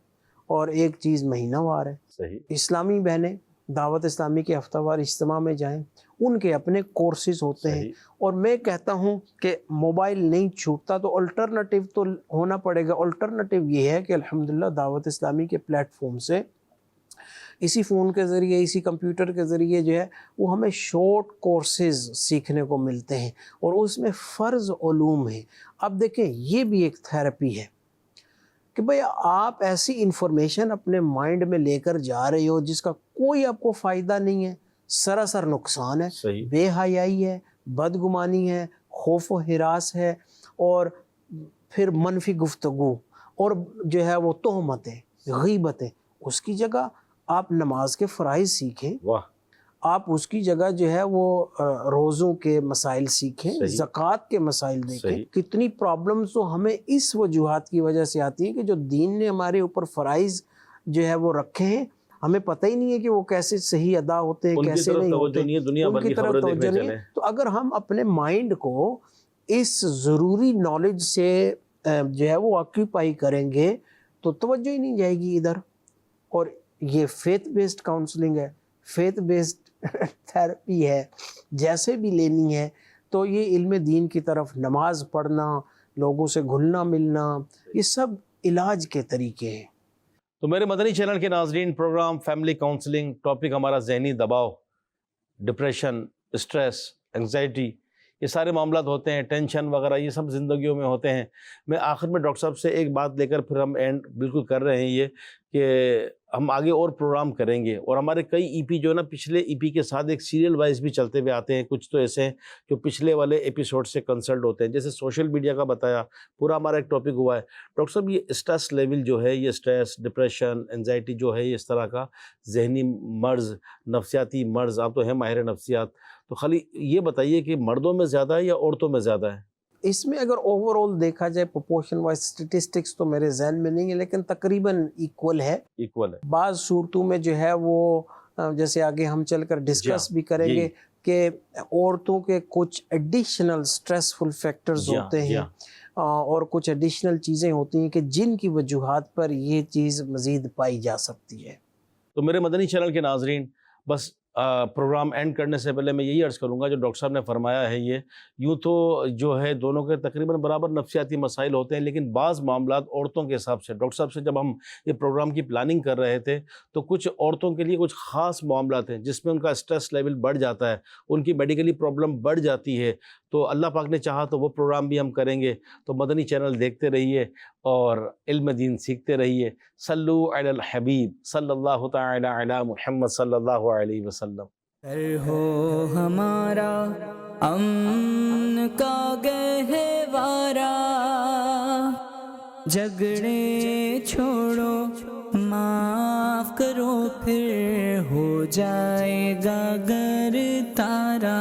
اور 1 چیز مہینہ وار ہے. صحیح. اسلامی اسلامی بہنیں دعوت اسلامی کے ہفتہ وار اجتماع میں جائیں، ان کے اپنے کورسز ہوتے ہیں. اور میں کہتا ہوں کہ موبائل نہیں چھوٹتا تو الٹرنیٹیو تو ہونا پڑے گا. الٹرنیٹیو یہ ہے کہ الحمدللہ دعوت اسلامی کے پلیٹ فارم سے اسی فون کے ذریعے، اسی کمپیوٹر کے ذریعے جو ہے وہ ہمیں شارٹ کورسز سیکھنے کو ملتے ہیں، اور اس میں فرض علوم ہیں. اب دیکھیں یہ بھی ایک تھیراپی ہے کہ بھئی آپ ایسی انفارمیشن اپنے مائنڈ میں لے کر جا رہے ہو جس کا کوئی آپ کو فائدہ نہیں ہے، سراسر نقصان ہے. صحیح. بے حیائی ہے، بدگمانی ہے، خوف و ہراس ہے، اور پھر منفی گفتگو، اور جو ہے وہ تہمتیں، غیبتیں. اس کی جگہ آپ نماز کے فرائض سیکھیں. واہ. آپ اس کی جگہ جو ہے وہ روزوں کے مسائل سیکھیں، زکوٰۃ کے مسائل دیکھیں. کتنی پرابلمز تو ہمیں اس وجوہات کی وجہ سے آتی ہیں کہ جو دین نے ہمارے اوپر فرائض جو ہے وہ رکھے ہیں، ہمیں پتہ ہی نہیں ہے کہ وہ کیسے صحیح ادا ہوتے ہیں، کیسے نہیں ہوتے، ان کی طرف توجہ نہیں ہے. تو اگر ہم اپنے مائنڈ کو اس ضروری نالج سے جو ہے وہ آکیوپائی کریں گے تو توجہ ہی نہیں جائے گی ادھر. اور یہ فیتھ بیسڈ کاؤنسلنگ ہے، فیتھ بیسڈ تھیراپی ہے، جیسے بھی لینی ہے. تو یہ علم دین کی طرف، نماز پڑھنا، لوگوں سے گھلنا ملنا، یہ سب علاج کے طریقے ہیں. تو میرے مدنی چینل کے ناظرین، پروگرام فیملی کاؤنسلنگ، ٹاپک ہمارا ذہنی دباؤ، ڈپریشن، اسٹریس، انگزائٹی، یہ سارے معاملات ہوتے ہیں، ٹینشن وغیرہ، یہ سب زندگیوں میں ہوتے ہیں۔ میں آخر میں ڈاکٹر صاحب سے ایک بات لے کر پھر ہم اینڈ بالکل کر رہے ہیں یہ کہ ہم آگے اور پروگرام کریں گے، اور ہمارے کئی ای پی جو ہے نا، پچھلے ای پی کے ساتھ ایک سیریل وائز بھی چلتے ہوئے آتے ہیں، کچھ تو ایسے ہیں جو پچھلے والے ایپیسوڈ سے کنسلٹ ہوتے ہیں، جیسے سوشل میڈیا کا بتایا، پورا ہمارا ایک ٹاپک ہوا ہے۔ ڈاکٹر صاحب، یہ اسٹریس لیول جو ہے، یہ اسٹریس، ڈپریشن، انزائٹی جو ہے، یہ اس طرح کا ذہنی مرض، نفسیاتی مرض، آپ تو ہیں ماہر نفسیات، تو خالی یہ بتائیے کہ مردوں میں زیادہ ہے یا عورتوں میں زیادہ ہے؟ اس میں اگر اوور آل دیکھا جائے پروپورشن وائز اسٹیٹسٹکس تو میرے ذہن میں نہیں ہے، لیکن تقریباً ایکول ہے۔ ایکول ہے۔ بعض صورتوں میں جو ہے وہ جیسے آگے ہم چل کر ڈسکس بھی کریں گے کہ عورتوں کے کچھ ایڈیشنل سٹریسفل فیکٹرز ہوتے ہیں اور کچھ ایڈیشنل چیزیں ہوتی ہیں کہ جن کی وجوہات پر یہ چیز مزید پائی جا سکتی ہے۔ تو میرے مدنی چینل کے ناظرین، بس پروگرام اینڈ کرنے سے پہلے میں یہی عرض کروں گا جو ڈاکٹر صاحب نے فرمایا ہے، یہ یوں تو جو ہے دونوں کے تقریباً برابر نفسیاتی مسائل ہوتے ہیں، لیکن بعض معاملات عورتوں کے حساب سے، ڈاکٹر صاحب سے جب ہم یہ پروگرام کی پلاننگ کر رہے تھے تو کچھ عورتوں کے لیے کچھ خاص معاملات ہیں جس میں ان کا اسٹریس لیول بڑھ جاتا ہے، ان کی میڈیکلی پرابلم بڑھ جاتی ہے، تو اللہ پاک نے چاہا تو وہ پروگرام بھی ہم کریں گے۔ تو مدنی چینل دیکھتے رہیے اور علم دین سیکھتے رہیے۔ صلو علی الحبیب صلی اللہ تعالی علی محمد صلی اللہ علیہ وسلم۔ گھر ہو ہمارا امن کا گہوارہ، جھگڑے چھوڑو معاف کرو، پھر ہو جائے گا گر تارا۔